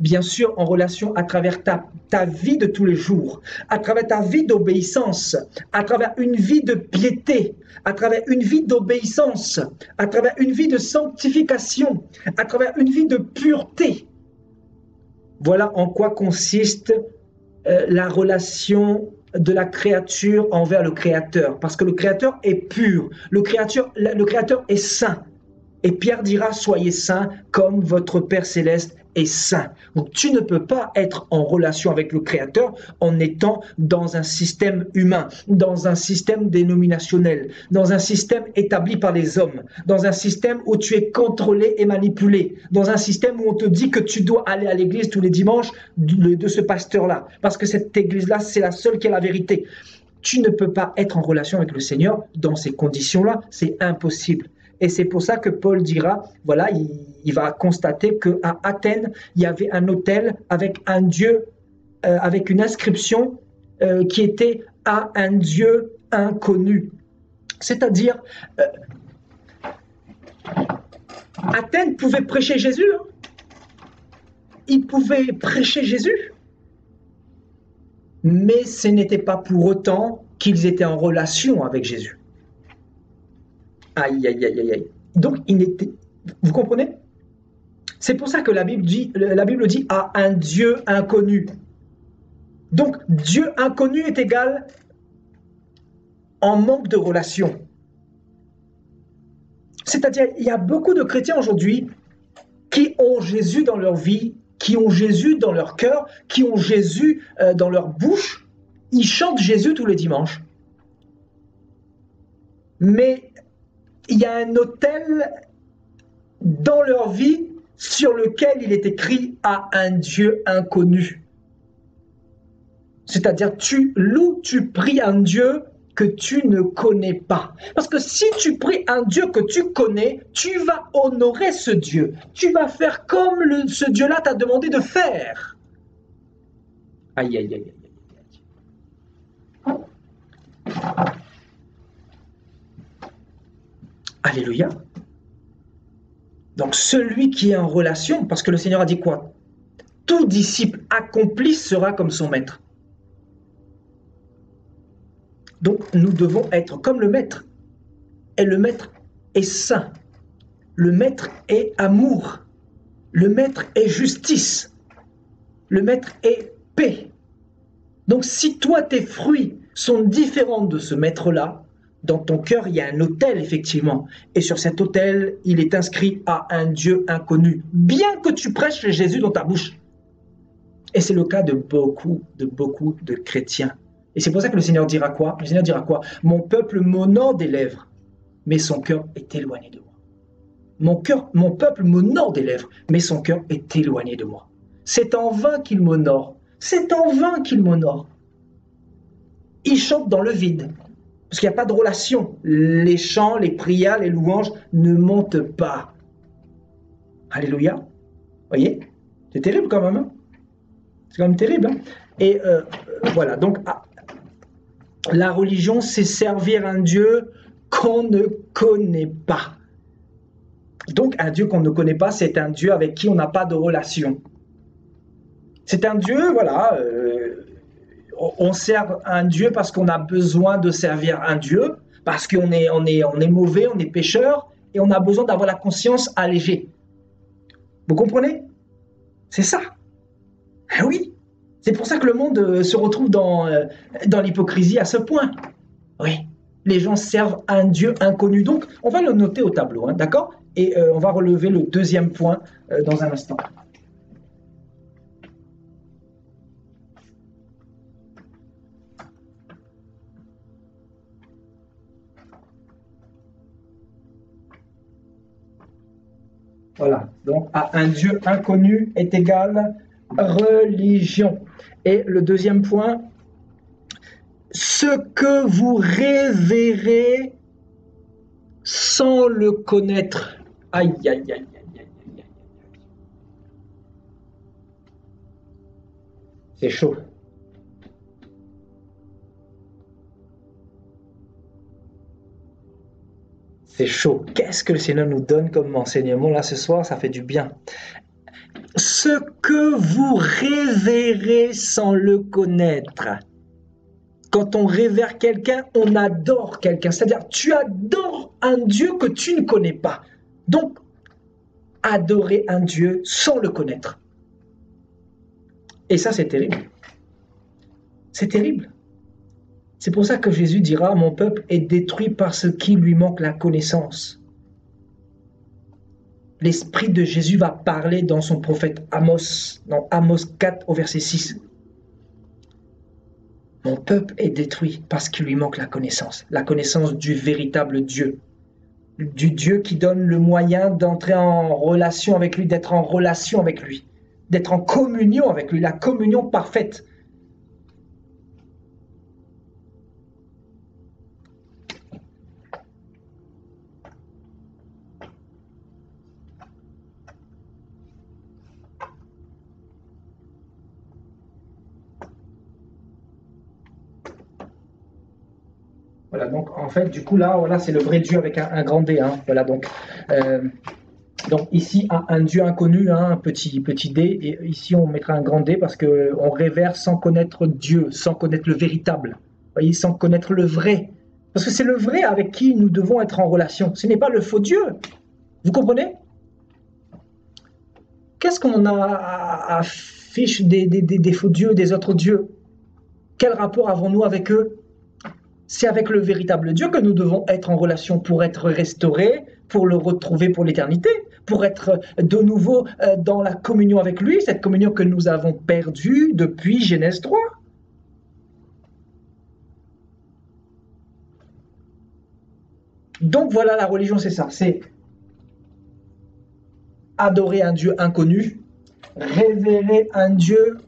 Bien sûr, en relation à travers ta vie de tous les jours, à travers ta vie d'obéissance, à travers une vie de piété, à travers une vie d'obéissance, à travers une vie de sanctification, à travers une vie de pureté. Voilà en quoi consiste la relation de la créature envers le Créateur. Parce que le Créateur est pur, le Créateur est saint. Et Pierre dira, soyez saints comme votre Père Céleste est saint. Donc tu ne peux pas être en relation avec le Créateur en étant dans un système humain, dans un système dénominationnel, dans un système établi par les hommes, dans un système où tu es contrôlé et manipulé, dans un système où on te dit que tu dois aller à l'église tous les dimanches de ce pasteur-là, parce que cette église-là, c'est la seule qui a la vérité. Tu ne peux pas être en relation avec le Seigneur dans ces conditions-là, c'est impossible. Et c'est pour ça que Paul dira, voilà, il va constater qu'à Athènes, il y avait un autel avec un dieu, avec une inscription qui était à un dieu inconnu. C'est-à-dire, Athènes pouvait prêcher Jésus. Hein. Ils pouvaient prêcher Jésus. Mais ce n'était pas pour autant qu'ils étaient en relation avec Jésus. Aïe, aïe, aïe, aïe, aïe. Donc, vous comprenez? C'est pour ça que la Bible dit à un Dieu inconnu. Donc, Dieu inconnu est égal en manque de relation. C'est-à-dire, il y a beaucoup de chrétiens aujourd'hui qui ont Jésus dans leur vie, qui ont Jésus dans leur cœur, qui ont Jésus dans leur bouche. Ils chantent Jésus tous les dimanches. Mais il y a un autel dans leur vie sur lequel il est écrit à un Dieu inconnu. C'est-à-dire, tu loues, tu pries un Dieu que tu ne connais pas. Parce que si tu pries un Dieu que tu connais, tu vas honorer ce Dieu. Tu vas faire comme ce Dieu-là t'a demandé de faire. Aïe, aïe, aïe, aïe. Alléluia. Donc celui qui est en relation, parce que le Seigneur a dit quoi? Tout disciple accompli sera comme son maître. Donc nous devons être comme le maître. Et le maître est saint. Le maître est amour. Le maître est justice. Le maître est paix. Donc si toi tes fruits sont différents de ce maître-là, dans ton cœur il y a un autel effectivement. Et sur cet autel il est inscrit à un Dieu inconnu. Bien que tu prêches Jésus dans ta bouche. Et c'est le cas de beaucoup de chrétiens. Et c'est pour ça que le Seigneur dira quoi? Le Seigneur dira quoi? Mon peuple m'honore des lèvres, mais son cœur est éloigné de moi. Mon peuple m'honore des lèvres, mais son cœur est éloigné de moi. C'est en vain qu'il m'honore. C'est en vain qu'il m'honore. Il chante dans le vide, parce qu'il n'y a pas de relation. Les chants, les prières, les louanges ne montent pas. Alléluia. Vous voyez? C'est terrible quand même. Hein? C'est quand même terrible. Hein? Et voilà, donc la religion, c'est servir un Dieu qu'on ne connaît pas. Donc, un Dieu qu'on ne connaît pas, c'est un Dieu avec qui on n'a pas de relation. C'est un Dieu, voilà, on sert un Dieu parce qu'on a besoin de servir un Dieu, parce qu'on est mauvais, on est pécheur, et on a besoin d'avoir la conscience allégée. Vous comprenez? C'est ça. Ah oui. C'est pour ça que le monde se retrouve dans l'hypocrisie à ce point. Oui, les gens servent un Dieu inconnu. Donc, on va le noter au tableau, hein, d'accord? Et on va relever le deuxième point dans un instant. Voilà, donc à un Dieu inconnu est égal religion. Et le deuxième point, ce que vous révérez sans le connaître. Aïe, aïe, aïe, aïe, aïe, aïe. C'est chaud. C'est chaud. Qu'est-ce que le Seigneur nous donne comme enseignement là ce soir? Ça fait du bien. Ce que vous révérez sans le connaître. Quand on révère quelqu'un, on adore quelqu'un. C'est-à-dire, tu adores un Dieu que tu ne connais pas. Donc, adorer un Dieu sans le connaître. Et ça, c'est terrible. C'est terrible. C'est pour ça que Jésus dira, mon peuple est détruit parce qu'il lui manque la connaissance. L'Esprit de Jésus va parler dans son prophète Amos, dans Amos 4 au verset 6. Mon peuple est détruit parce qu'il lui manque la connaissance du véritable Dieu, du Dieu qui donne le moyen d'entrer en relation avec lui, d'être en relation avec lui, d'être en communion avec lui, la communion parfaite. Voilà, donc en fait, du coup, là, voilà, c'est le vrai Dieu avec un grand D. Hein, voilà, donc ici, un Dieu inconnu, hein, un petit D, et ici, on mettra un grand D parce qu'on révère sans connaître Dieu, sans connaître le véritable, vous voyez, sans connaître le vrai. Parce que c'est le vrai avec qui nous devons être en relation. Ce n'est pas le faux Dieu. Vous comprenez? Qu'est-ce qu'on a à fiche des faux dieux, des autres dieux? Quel rapport avons-nous avec eux? C'est avec le véritable Dieu que nous devons être en relation pour être restaurés, pour le retrouver pour l'éternité, pour être de nouveau dans la communion avec lui, cette communion que nous avons perdue depuis Genèse 3. Donc voilà, la religion, c'est ça, c'est adorer un Dieu inconnu, révérer un Dieu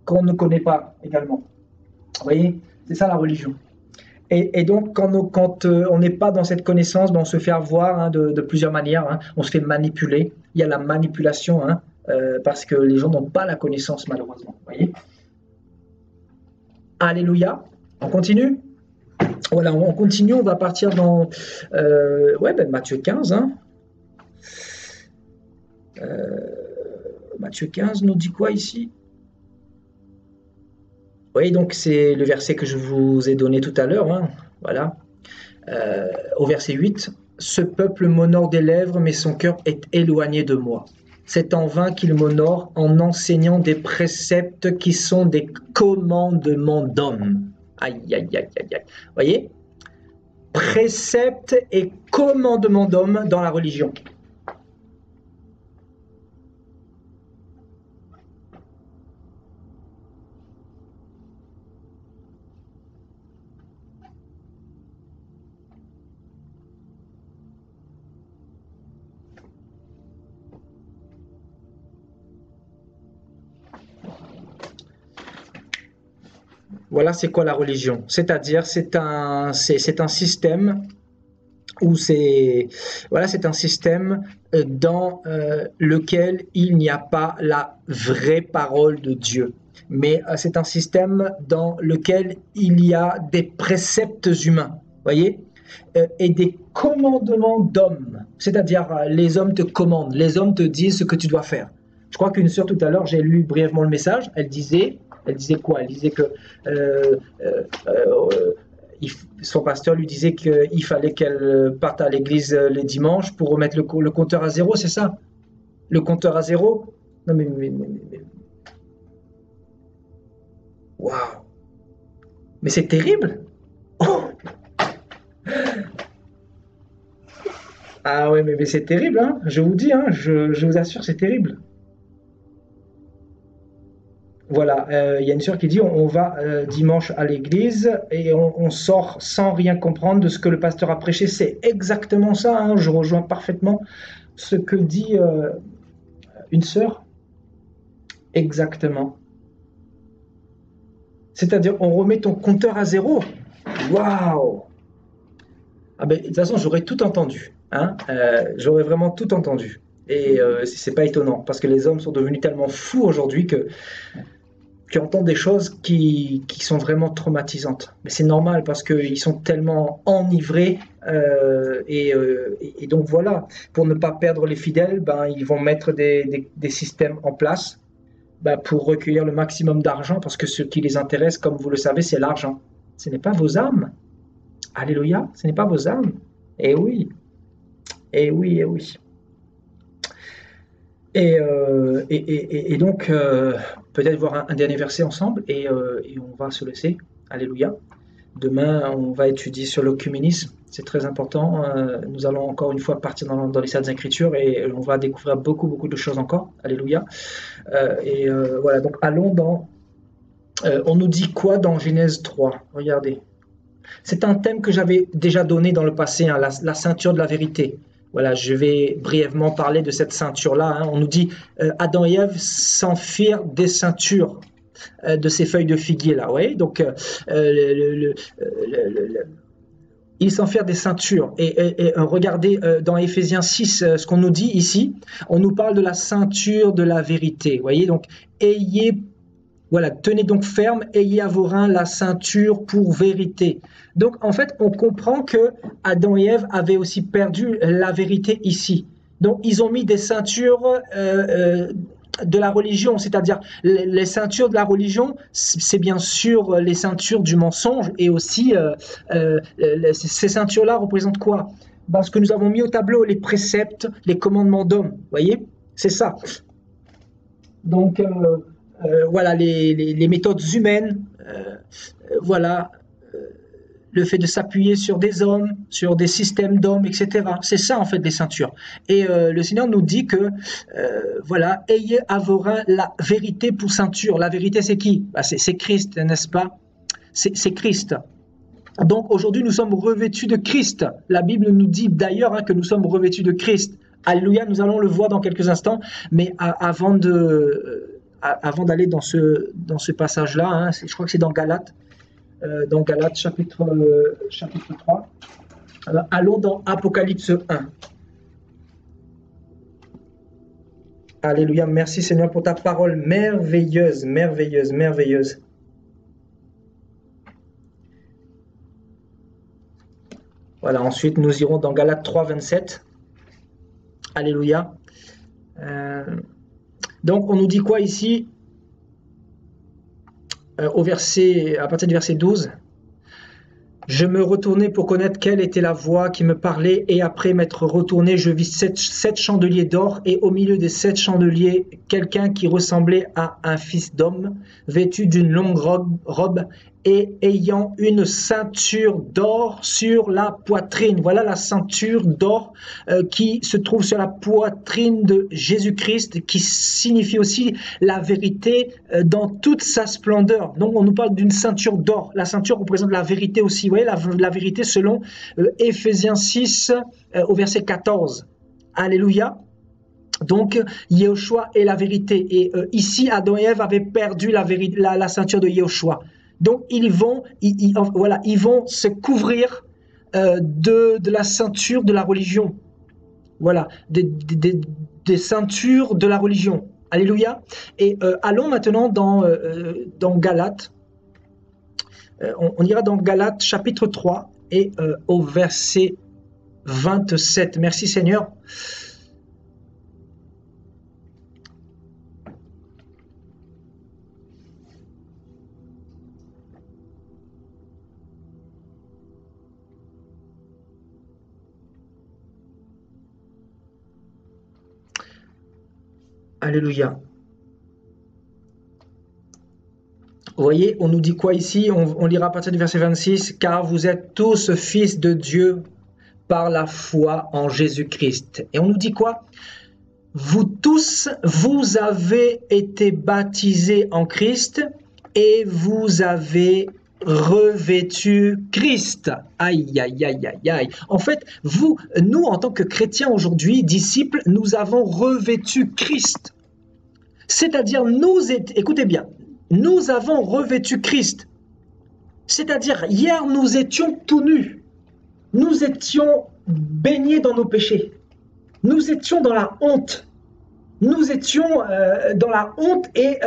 qu'on ne connaît pas également. Vous voyez, c'est ça la religion. Et donc, quand on n'est pas dans cette connaissance, ben on se fait avoir hein, de plusieurs manières. Hein. On se fait manipuler. Il y a la manipulation, hein, parce que les gens n'ont pas la connaissance, malheureusement. Vous voyez? Alléluia. On continue? Voilà, on continue. On va partir dans Matthieu 15. Hein. Matthieu 15 nous dit quoi ici? Oui, donc c'est le verset que je vous ai donné tout à l'heure. Hein. Voilà. Au verset 8, « Ce peuple m'honore des lèvres, mais son cœur est éloigné de moi. C'est en vain qu'il m'honore en enseignant des préceptes qui sont des commandements d'hommes. » Aïe, aïe, aïe, aïe, aïe. Vous voyez? Préceptes et commandements d'hommes dans la religion. Voilà, c'est quoi la religion? C'est-à-dire, c'est un système où c'est un système dans lequel il n'y a pas la vraie parole de Dieu. Mais c'est un système dans lequel il y a des préceptes humains, voyez, et des commandements d'hommes. C'est-à-dire, les hommes te commandent, les hommes te disent ce que tu dois faire. Je crois qu'une sœur tout à l'heure, j'ai lu brièvement le message, elle disait quoi? Elle disait que son pasteur lui disait qu'il fallait qu'elle parte à l'église les dimanches pour remettre le compteur à zéro, c'est ça? Le compteur à zéro? Non mais waouh! Mais c'est terrible! Oh. Ah ouais, mais c'est terrible, hein? Je vous dis, hein, je vous assure, c'est terrible. Voilà, y a une sœur qui dit on va dimanche à l'église et on sort sans rien comprendre de ce que le pasteur a prêché. C'est exactement ça, hein, je rejoins parfaitement ce que dit une sœur. Exactement. C'est-à-dire, on remet ton compteur à zéro. Waouh! Ah ben, de toute façon, j'aurais tout entendu. Hein, j'aurais vraiment tout entendu. Et c'est pas étonnant, parce que les hommes sont devenus tellement fous aujourd'hui qui entendent des choses qui sont vraiment traumatisantes. Mais c'est normal parce qu'ils sont tellement enivrés et donc voilà, pour ne pas perdre les fidèles, ben, ils vont mettre des systèmes en place pour recueillir le maximum d'argent parce que ce qui les intéresse, comme vous le savez, c'est l'argent. Ce n'est pas vos âmes. Alléluia, ce n'est pas vos âmes. Eh oui, eh oui, eh oui. Et donc, peut-être voir un dernier verset ensemble et on va se laisser. Alléluia. Demain, on va étudier sur l'œcuménisme. C'est très important. Nous allons encore une fois partir dans les Saintes Écritures et on va découvrir beaucoup de choses encore. Alléluia. Voilà, donc allons dans... on nous dit quoi dans Genèse 3? Regardez. C'est un thème que j'avais déjà donné dans le passé, hein, la ceinture de la vérité. Voilà, je vais brièvement parler de cette ceinture-là. Hein. On nous dit Adam et Ève s'enfirent des ceintures de ces feuilles de figuier là. Ouais, donc ils s'enfirent des ceintures. Et regardez dans Éphésiens 6, ce qu'on nous dit ici, on nous parle de la ceinture de la vérité. Vous voyez, donc ayez Voilà, tenez donc ferme, ayez à vos reins la ceinture pour vérité. Donc en fait, on comprend que Adam et Ève avaient aussi perdu la vérité ici. Donc ils ont mis des ceintures de la religion, c'est-à-dire les ceintures de la religion, c'est bien sûr les ceintures du mensonge et aussi ces ceintures-là représentent quoi? Ben, ce que nous avons mis au tableau, les préceptes, les commandements d'hommes, vous voyez? C'est ça. Donc, voilà, les méthodes humaines, voilà, le fait de s'appuyer sur des hommes, sur des systèmes d'hommes, etc. C'est ça, en fait, les ceintures. Et le Seigneur nous dit que, voilà, ayez à vos reins la vérité pour ceinture. La vérité, c'est qui? Bah, c'est Christ, n'est-ce pas? C'est Christ. Donc, aujourd'hui, nous sommes revêtus de Christ. La Bible nous dit d'ailleurs hein, que nous sommes revêtus de Christ. Alléluia, nous allons le voir dans quelques instants, mais avant d'aller dans ce passage-là, hein, je crois que c'est dans Galates chapitre 3. Alors, allons dans Apocalypse 1. Alléluia, merci Seigneur pour ta parole merveilleuse, merveilleuse, merveilleuse. Voilà, ensuite nous irons dans Galates 3, 27. Alléluia. Donc on nous dit quoi ici à partir du verset 12. Je me retournai pour connaître quelle était la voix qui me parlait, et après m'être retourné, je vis sept chandeliers d'or, et au milieu des 7 chandeliers, quelqu'un qui ressemblait à un fils d'homme, vêtu d'une longue robe et ayant une ceinture d'or sur la poitrine. Voilà la ceinture d'or qui se trouve sur la poitrine de Jésus-Christ, qui signifie aussi la vérité dans toute sa splendeur. Donc on nous parle d'une ceinture d'or. La ceinture représente la vérité aussi. Vous voyez, la vérité selon Éphésiens 6 au verset 14. Alléluia. Donc, Yehoshua est la vérité. Et ici, Adam et Ève avaient perdu la ceinture de Yehoshua. Donc, ils vont se couvrir de la ceinture de la religion. Voilà, des ceintures de la religion. Alléluia. Et allons maintenant dans Galates. On ira dans Galates chapitre 3 et au verset 27. Merci Seigneur. Alléluia. Vous voyez, on nous dit quoi ici? On lira à partir du verset 26. « Car vous êtes tous fils de Dieu par la foi en Jésus-Christ. » Et on nous dit quoi? « Vous tous, vous avez été baptisés en Christ et vous avez revêtu Christ. » Aïe, aïe, aïe, aïe, aïe. En fait, nous, en tant que chrétiens aujourd'hui, disciples, nous avons revêtu Christ. C'est-à-dire, écoutez bien, nous avons revêtu Christ. C'est-à-dire, hier, nous étions tout nus. Nous étions baignés dans nos péchés. Nous étions dans la honte. Nous étions dans la honte et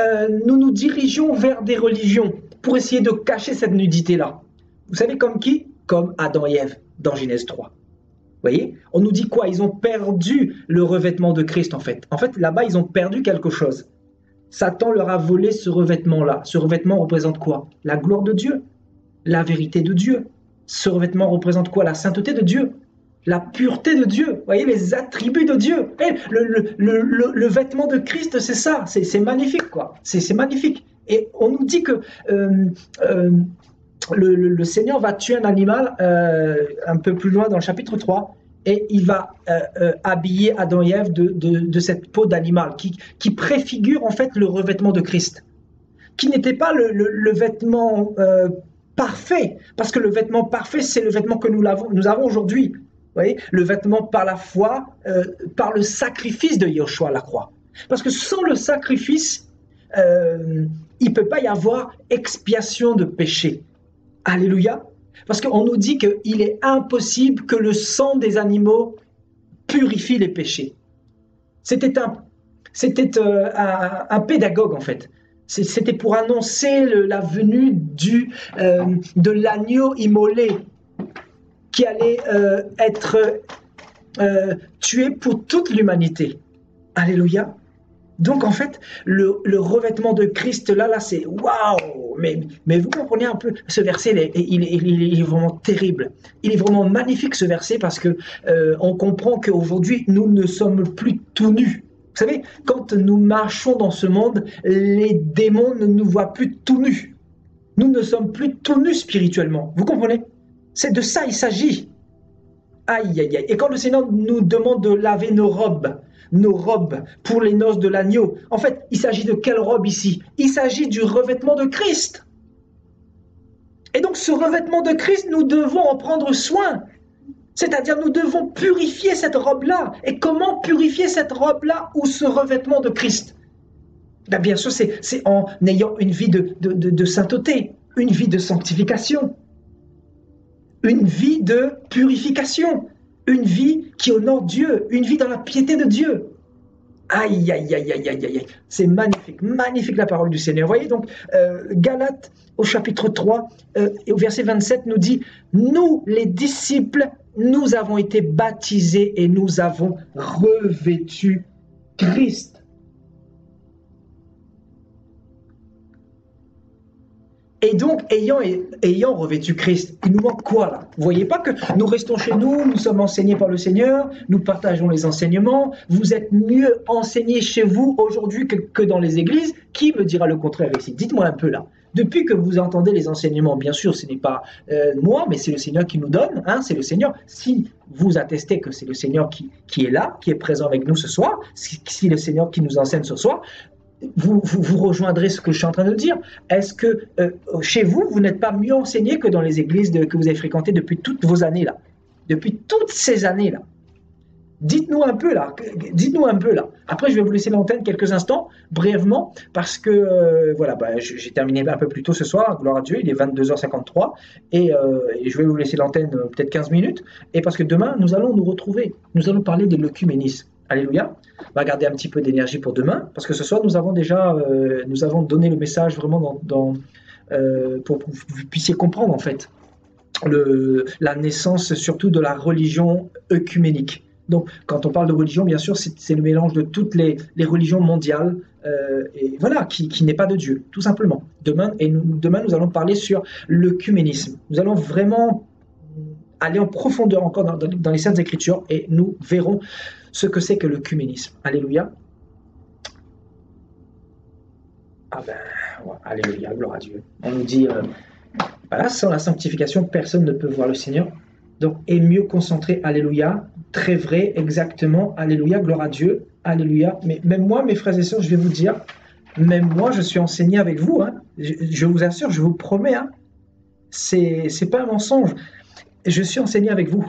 nous nous dirigeons vers des religions pour essayer de cacher cette nudité-là. Vous savez comme qui? Comme Adam et Ève dans Genèse 3. Vous voyez? On nous dit quoi? Ils ont perdu le revêtement de Christ en fait. En fait, là-bas, ils ont perdu quelque chose. Satan leur a volé ce revêtement-là. Ce revêtement représente quoi? La gloire de Dieu, la vérité de Dieu. Ce revêtement représente quoi? La sainteté de Dieu, la pureté de Dieu. Vous voyez, les attributs de Dieu. Et le vêtement de Christ, c'est ça. C'est magnifique, quoi. C'est magnifique. Et on nous dit que le Seigneur va tuer un animal un peu plus loin dans le chapitre 3. Et il va habiller Adam et Ève de cette peau d'animal qui préfigure en fait le revêtement de Christ, qui n'était pas le vêtement parfait, parce que le vêtement parfait, c'est le vêtement que nous avons aujourd'hui. Vous voyez, le vêtement par la foi, par le sacrifice de Yehoshua à la croix. Parce que sans le sacrifice, il ne peut pas y avoir expiation de péché. Alléluia. Parce qu'on nous dit qu'il est impossible que le sang des animaux purifie les péchés. C'était un pédagogue en fait. C'était pour annoncer la venue de l'agneau immolé qui allait être tué pour toute l'humanité. Alléluia. Donc en fait, le revêtement de Christ, là c'est waouh! Mais vous comprenez un peu, ce verset, il est vraiment terrible. Il est vraiment magnifique ce verset parce que on comprend qu'aujourd'hui, nous ne sommes plus tout nus. Vous savez, quand nous marchons dans ce monde, les démons ne nous voient plus tout nus. Nous ne sommes plus tout nus spirituellement. Vous comprenez? C'est de ça il s'agit. Aïe, aïe, aïe. Et quand le Seigneur nous demande de laver nos robes pour les noces de l'agneau, en fait, il s'agit de quelle robe ici? Il s'agit du revêtement de Christ. Et donc, ce revêtement de Christ, nous devons en prendre soin. C'est-à-dire, nous devons purifier cette robe-là. Et comment purifier cette robe-là ou ce revêtement de Christ? Bien sûr, c'est en ayant une vie de sainteté, une vie de sanctification, une vie de purification, une vie qui honore Dieu, une vie dans la piété de Dieu. Aïe, aïe, aïe, aïe, aïe, aïe. C'est magnifique, magnifique la parole du Seigneur. Vous voyez donc, Galates au chapitre 3 et au verset 27 nous dit, nous les disciples, nous avons été baptisés et nous avons revêtu Christ. Et donc, ayant revêtu Christ, il nous manque quoi là? Vous voyez pas que nous restons chez nous, nous sommes enseignés par le Seigneur, nous partageons les enseignements, vous êtes mieux enseignés chez vous aujourd'hui que dans les églises. Qui me dira le contraire ici? Dites-moi un peu là. Depuis que vous entendez les enseignements, bien sûr, ce n'est pas moi, mais c'est le Seigneur qui nous donne, hein, c'est le Seigneur. Si vous attestez que c'est le Seigneur qui est là, qui est présent avec nous ce soir, si le Seigneur qui nous enseigne ce soir, vous rejoindrez ce que je suis en train de dire. Est-ce que chez vous, vous n'êtes pas mieux enseigné que dans les églises que vous avez fréquentées depuis toutes vos années là? Depuis toutes ces années là? Dites-nous un peu là. Dites-nous un peu là. Après, je vais vous laisser l'antenne quelques instants, brièvement, parce que voilà, j'ai terminé un peu plus tôt ce soir, gloire à Dieu, il est 22h53, et je vais vous laisser l'antenne peut-être 15 minutes, et parce que demain, nous allons nous retrouver. Nous allons parler de l'œcuménisme. Alléluia. On va garder un petit peu d'énergie pour demain, parce que ce soir, nous avons déjà nous avons donné le message vraiment pour que vous puissiez comprendre, en fait, la naissance surtout de la religion œcuménique. Donc, quand on parle de religion, bien sûr, c'est le mélange de toutes les religions mondiales, et voilà, qui n'est pas de Dieu, tout simplement. Demain, nous allons parler sur l'œcuménisme. Nous allons vraiment aller en profondeur encore dans les Saintes Écritures, et nous verrons ce que c'est que l'œcuménisme. Alléluia. Ah ben, ouais, alléluia, gloire à Dieu. On nous dit, voilà, sans la sanctification, personne ne peut voir le Seigneur. Donc, et mieux concentré, alléluia, très vrai, exactement, alléluia, gloire à Dieu, alléluia. Mais même moi, mes frères et sœurs, je vais vous dire, même moi, je suis enseigné avec vous, hein. Je vous assure, je vous promets, hein. C'est pas un mensonge. Je suis enseigné avec vous.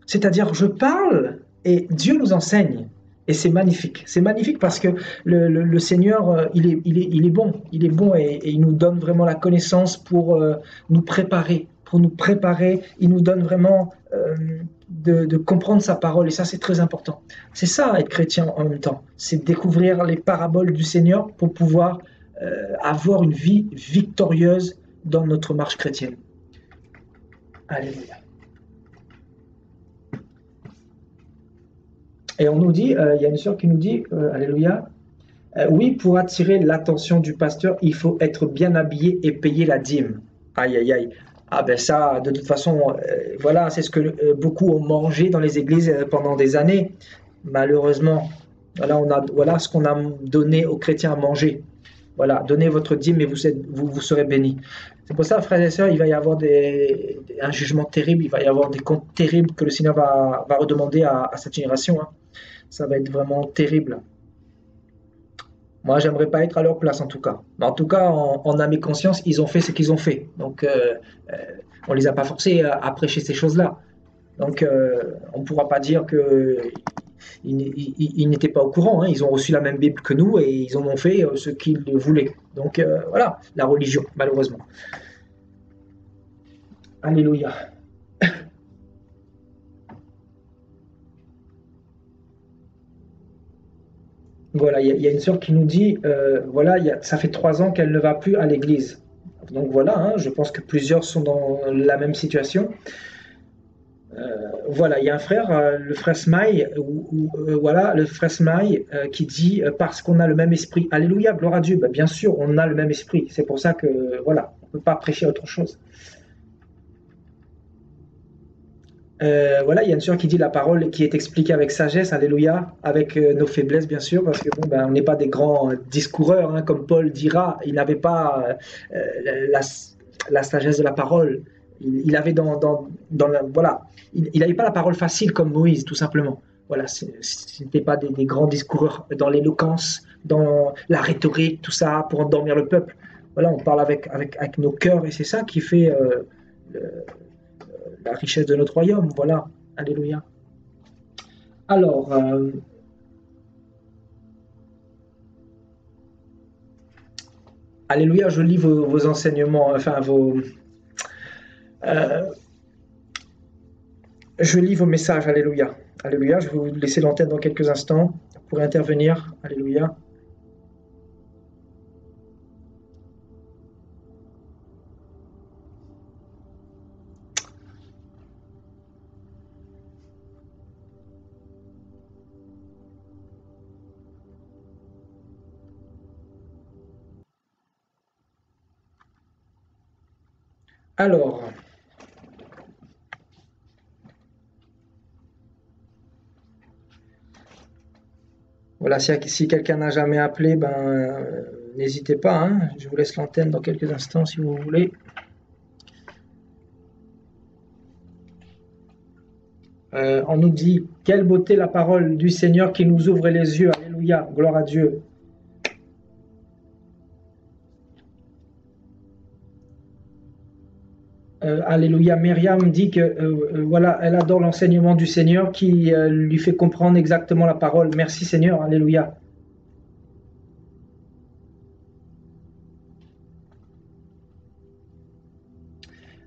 C'est-à-dire, je parle et Dieu nous enseigne. Et c'est magnifique. C'est magnifique parce que le Seigneur, il est bon. Il est bon et il nous donne vraiment la connaissance pour nous préparer. Il nous donne vraiment de comprendre sa parole. Et ça, c'est très important. C'est ça, être chrétien en même temps. C'est découvrir les paraboles du Seigneur pour pouvoir avoir une vie victorieuse dans notre marche chrétienne. Alléluia. Et on nous dit, il y a une sœur qui nous dit, alléluia, oui, pour attirer l'attention du pasteur, il faut être bien habillé et payer la dîme. Aïe, aïe, aïe. Ah ben ça, de toute façon, voilà, c'est ce que beaucoup ont mangé dans les églises pendant des années. Malheureusement, voilà ce qu'on a donné aux chrétiens à manger. Voilà, donnez votre dîme et vous serez bénis. C'est pour ça, frères et sœurs, il va y avoir un jugement terrible, il va y avoir des comptes terribles que le Seigneur va redemander à cette génération, hein. Ça va être vraiment terrible. Moi, j'aimerais pas être à leur place, en tout cas. Mais en tout cas, en âme et conscience, ils ont fait ce qu'ils ont fait. Donc, on les a pas forcés à prêcher ces choses-là. Donc, on ne pourra pas dire qu'ils n'étaient pas au courant, hein. Ils ont reçu la même Bible que nous et ils en ont fait ce qu'ils voulaient. Donc, voilà, la religion, malheureusement. Alléluia. Voilà, il y a une sœur qui nous dit, voilà, ça fait 3 ans qu'elle ne va plus à l'église. Donc voilà, hein, je pense que plusieurs sont dans la même situation. Voilà, il y a un frère, le frère Smaï, voilà, le frère Smaï qui dit parce qu'on a le même esprit. Alléluia, gloire à Dieu. Ben, bien sûr, on a le même esprit. C'est pour ça que voilà, on ne peut pas prêcher autre chose. Voilà, il y a une sœur qui dit la parole qui est expliquée avec sagesse, alléluia, avec nos faiblesses bien sûr, parce que bon, ben, on n'est pas des grands discoureurs, hein, comme Paul dira, il n'avait pas la, la sagesse de la parole, il avait voilà, il n'avait pas la parole facile comme Moïse, tout simplement. Voilà, ce n'était pas des grands discoureurs dans l'éloquence, dans la rhétorique, tout ça, pour endormir le peuple. Voilà, on parle avec nos cœurs et c'est ça qui fait la richesse de notre royaume. Voilà, alléluia. Alors, alléluia, je lis vos enseignements, enfin euh, je lis vos messages, alléluia. Alléluia, je vais vous laisser l'antenne dans quelques instants pour intervenir, alléluia. Alors, voilà, si quelqu'un n'a jamais appelé, ben, n'hésitez pas, hein. Je vous laisse l'antenne dans quelques instants si vous voulez. On nous dit, quelle beauté la parole du Seigneur qui nous ouvre les yeux, alléluia, gloire à Dieu. Alléluia, Myriam dit que voilà, elle adore l'enseignement du Seigneur qui lui fait comprendre exactement la parole. Merci Seigneur, alléluia.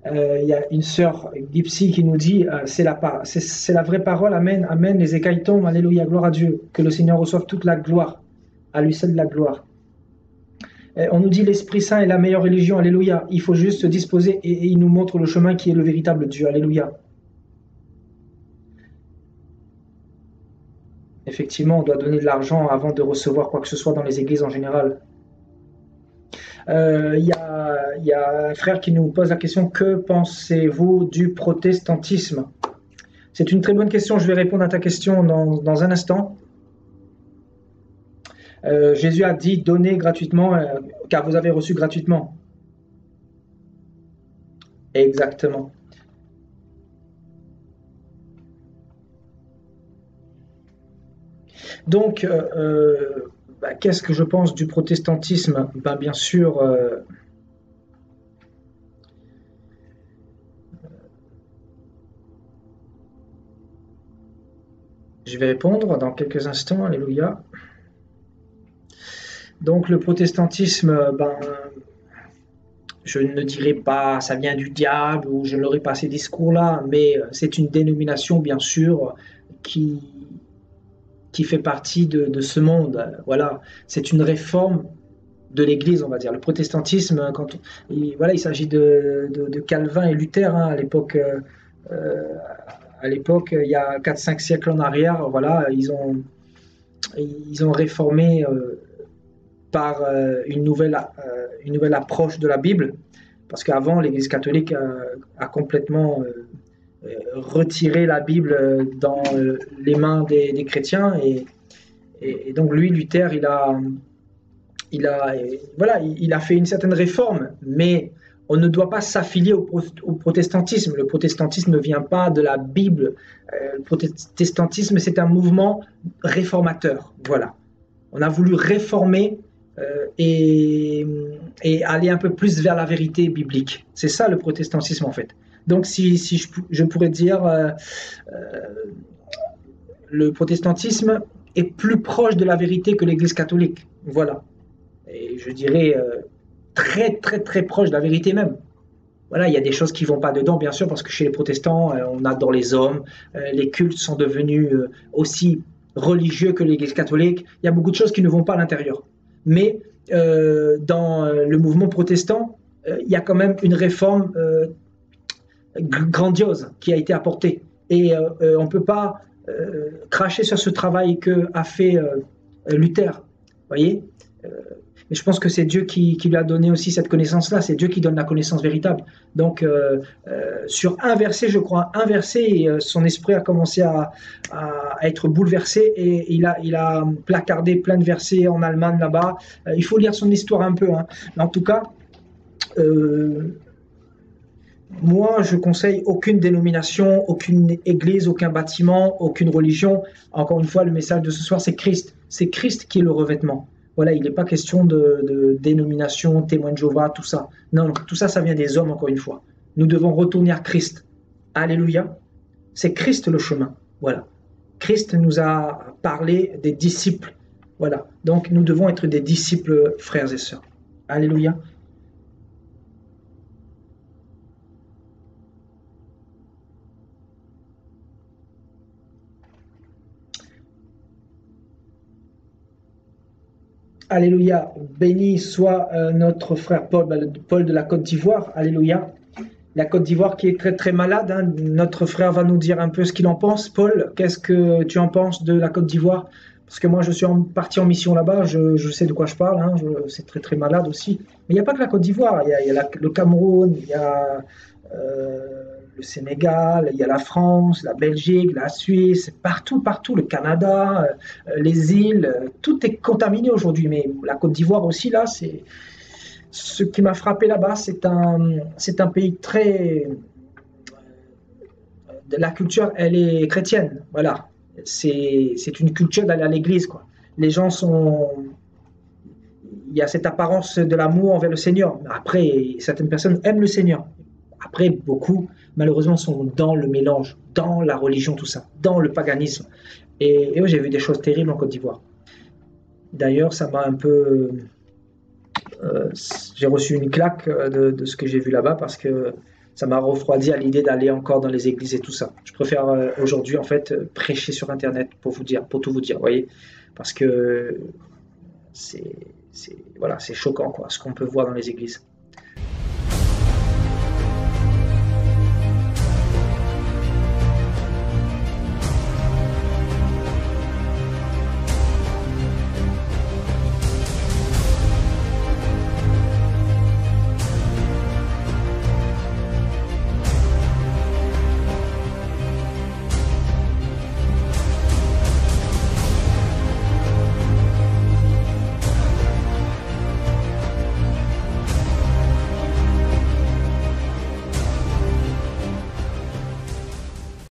Il y a une sœur Gipsy qui nous dit c'est la vraie parole, amen, amen, les écailles tombent, alléluia, gloire à Dieu, que le Seigneur reçoive toute la gloire, à lui seul la gloire. On nous dit l'Esprit Saint est la meilleure religion, alléluia, il faut juste se disposer et il nous montre le chemin qui est le véritable Dieu, alléluia. Effectivement, on doit donner de l'argent avant de recevoir quoi que ce soit dans les églises en général. Y a un frère qui nous pose la question, que pensez-vous du protestantisme? C'est une très bonne question, je vais répondre à ta question dans un instant. Jésus a dit, donnez gratuitement, car vous avez reçu gratuitement. Exactement. Donc, qu'est-ce que je pense du protestantisme? Ben, bien sûr, je vais répondre dans quelques instants, alléluia. Donc, le protestantisme, ben, je ne dirais pas ça vient du diable ou je n'aurais pas ces discours-là, mais c'est une dénomination, bien sûr, qui, qui fait partie de ce monde. Voilà, c'est une réforme de l'Église, on va dire. Le protestantisme, voilà, il s'agit de Calvin et Luther hein, à l'époque, il y a 4-5 siècles en arrière, voilà, ils ont réformé par une nouvelle approche de la Bible, parce qu'avant, l'Église catholique a complètement retiré la Bible dans les mains des chrétiens, et donc lui, Luther, voilà, il a fait une certaine réforme, mais on ne doit pas s'affilier au protestantisme. Le protestantisme ne vient pas de la Bible. Le protestantisme, c'est un mouvement réformateur. Voilà. On a voulu réformer et aller un peu plus vers la vérité biblique. C'est ça le protestantisme en fait. Donc si je pourrais dire le protestantisme est plus proche de la vérité que l'Église catholique. Voilà. Et je dirais très très très proche de la vérité même. Voilà, il y a des choses qui ne vont pas dedans, bien sûr, parce que chez les protestants, on adore les hommes, les cultes sont devenus aussi religieux que l'Église catholique. Il y a beaucoup de choses qui ne vont pas à l'intérieur. Mais dans le mouvement protestant, il y a quand même une réforme grandiose qui a été apportée. Et on ne peut pas cracher sur ce travail qu'a fait Luther. Vous voyez, mais je pense que c'est Dieu qui lui a donné aussi cette connaissance-là. C'est Dieu qui donne la connaissance véritable. Donc, sur un verset, je crois, un verset, son esprit a commencé à être bouleversé et il a placardé plein de versets en Allemagne là-bas. Il faut lire son histoire un peu. Hein. Mais en tout cas, moi, je conseille aucune dénomination, aucune église, aucun bâtiment, aucune religion. Encore une fois, le message de ce soir, c'est Christ. C'est Christ qui est le revêtement. Voilà, il n'est pas question de dénomination, témoin de Jéhovah, tout ça. Non, tout ça, ça vient des hommes, encore une fois. Nous devons retourner à Christ. Alléluia. C'est Christ le chemin. Voilà. Christ nous a parlé des disciples. Voilà. Donc, nous devons être des disciples, frères et sœurs. Alléluia. Alléluia. Béni soit notre frère Paul, Paul de la Côte d'Ivoire. Alléluia. La Côte d'Ivoire qui est très très malade. Hein. Notre frère va nous dire un peu ce qu'il en pense. Paul, qu'est-ce que tu en penses de la Côte d'Ivoire? Parce que moi, je suis parti en mission là-bas. Je sais de quoi je parle. Hein. C'est très très malade aussi. Mais il n'y a pas que la Côte d'Ivoire. Il y a le Cameroun, il y a le Sénégal, il y a la France, la Belgique, la Suisse, partout, partout, le Canada, les îles, tout est contaminé aujourd'hui. Mais la Côte d'Ivoire aussi, là, c'est ce qui m'a frappé là-bas, c'est un pays très... La culture, elle est chrétienne, voilà. C'est une culture d'aller à l'église, quoi. Les gens sont... Il y a cette apparence de l'amour envers le Seigneur. Après, certaines personnes aiment le Seigneur. Après, beaucoup, malheureusement, sont dans le mélange, dans la religion, tout ça, dans le paganisme. Et j'ai vu des choses terribles en Côte d'Ivoire. D'ailleurs, ça m'a un peu... j'ai reçu une claque de ce que j'ai vu là-bas parce que ça m'a refroidi à l'idée d'aller encore dans les églises et tout ça. Je préfère aujourd'hui, en fait, prêcher sur Internet pour vous dire, pour tout vous dire, vous voyez, parce que voilà, c'est choquant, quoi, ce qu'on peut voir dans les églises.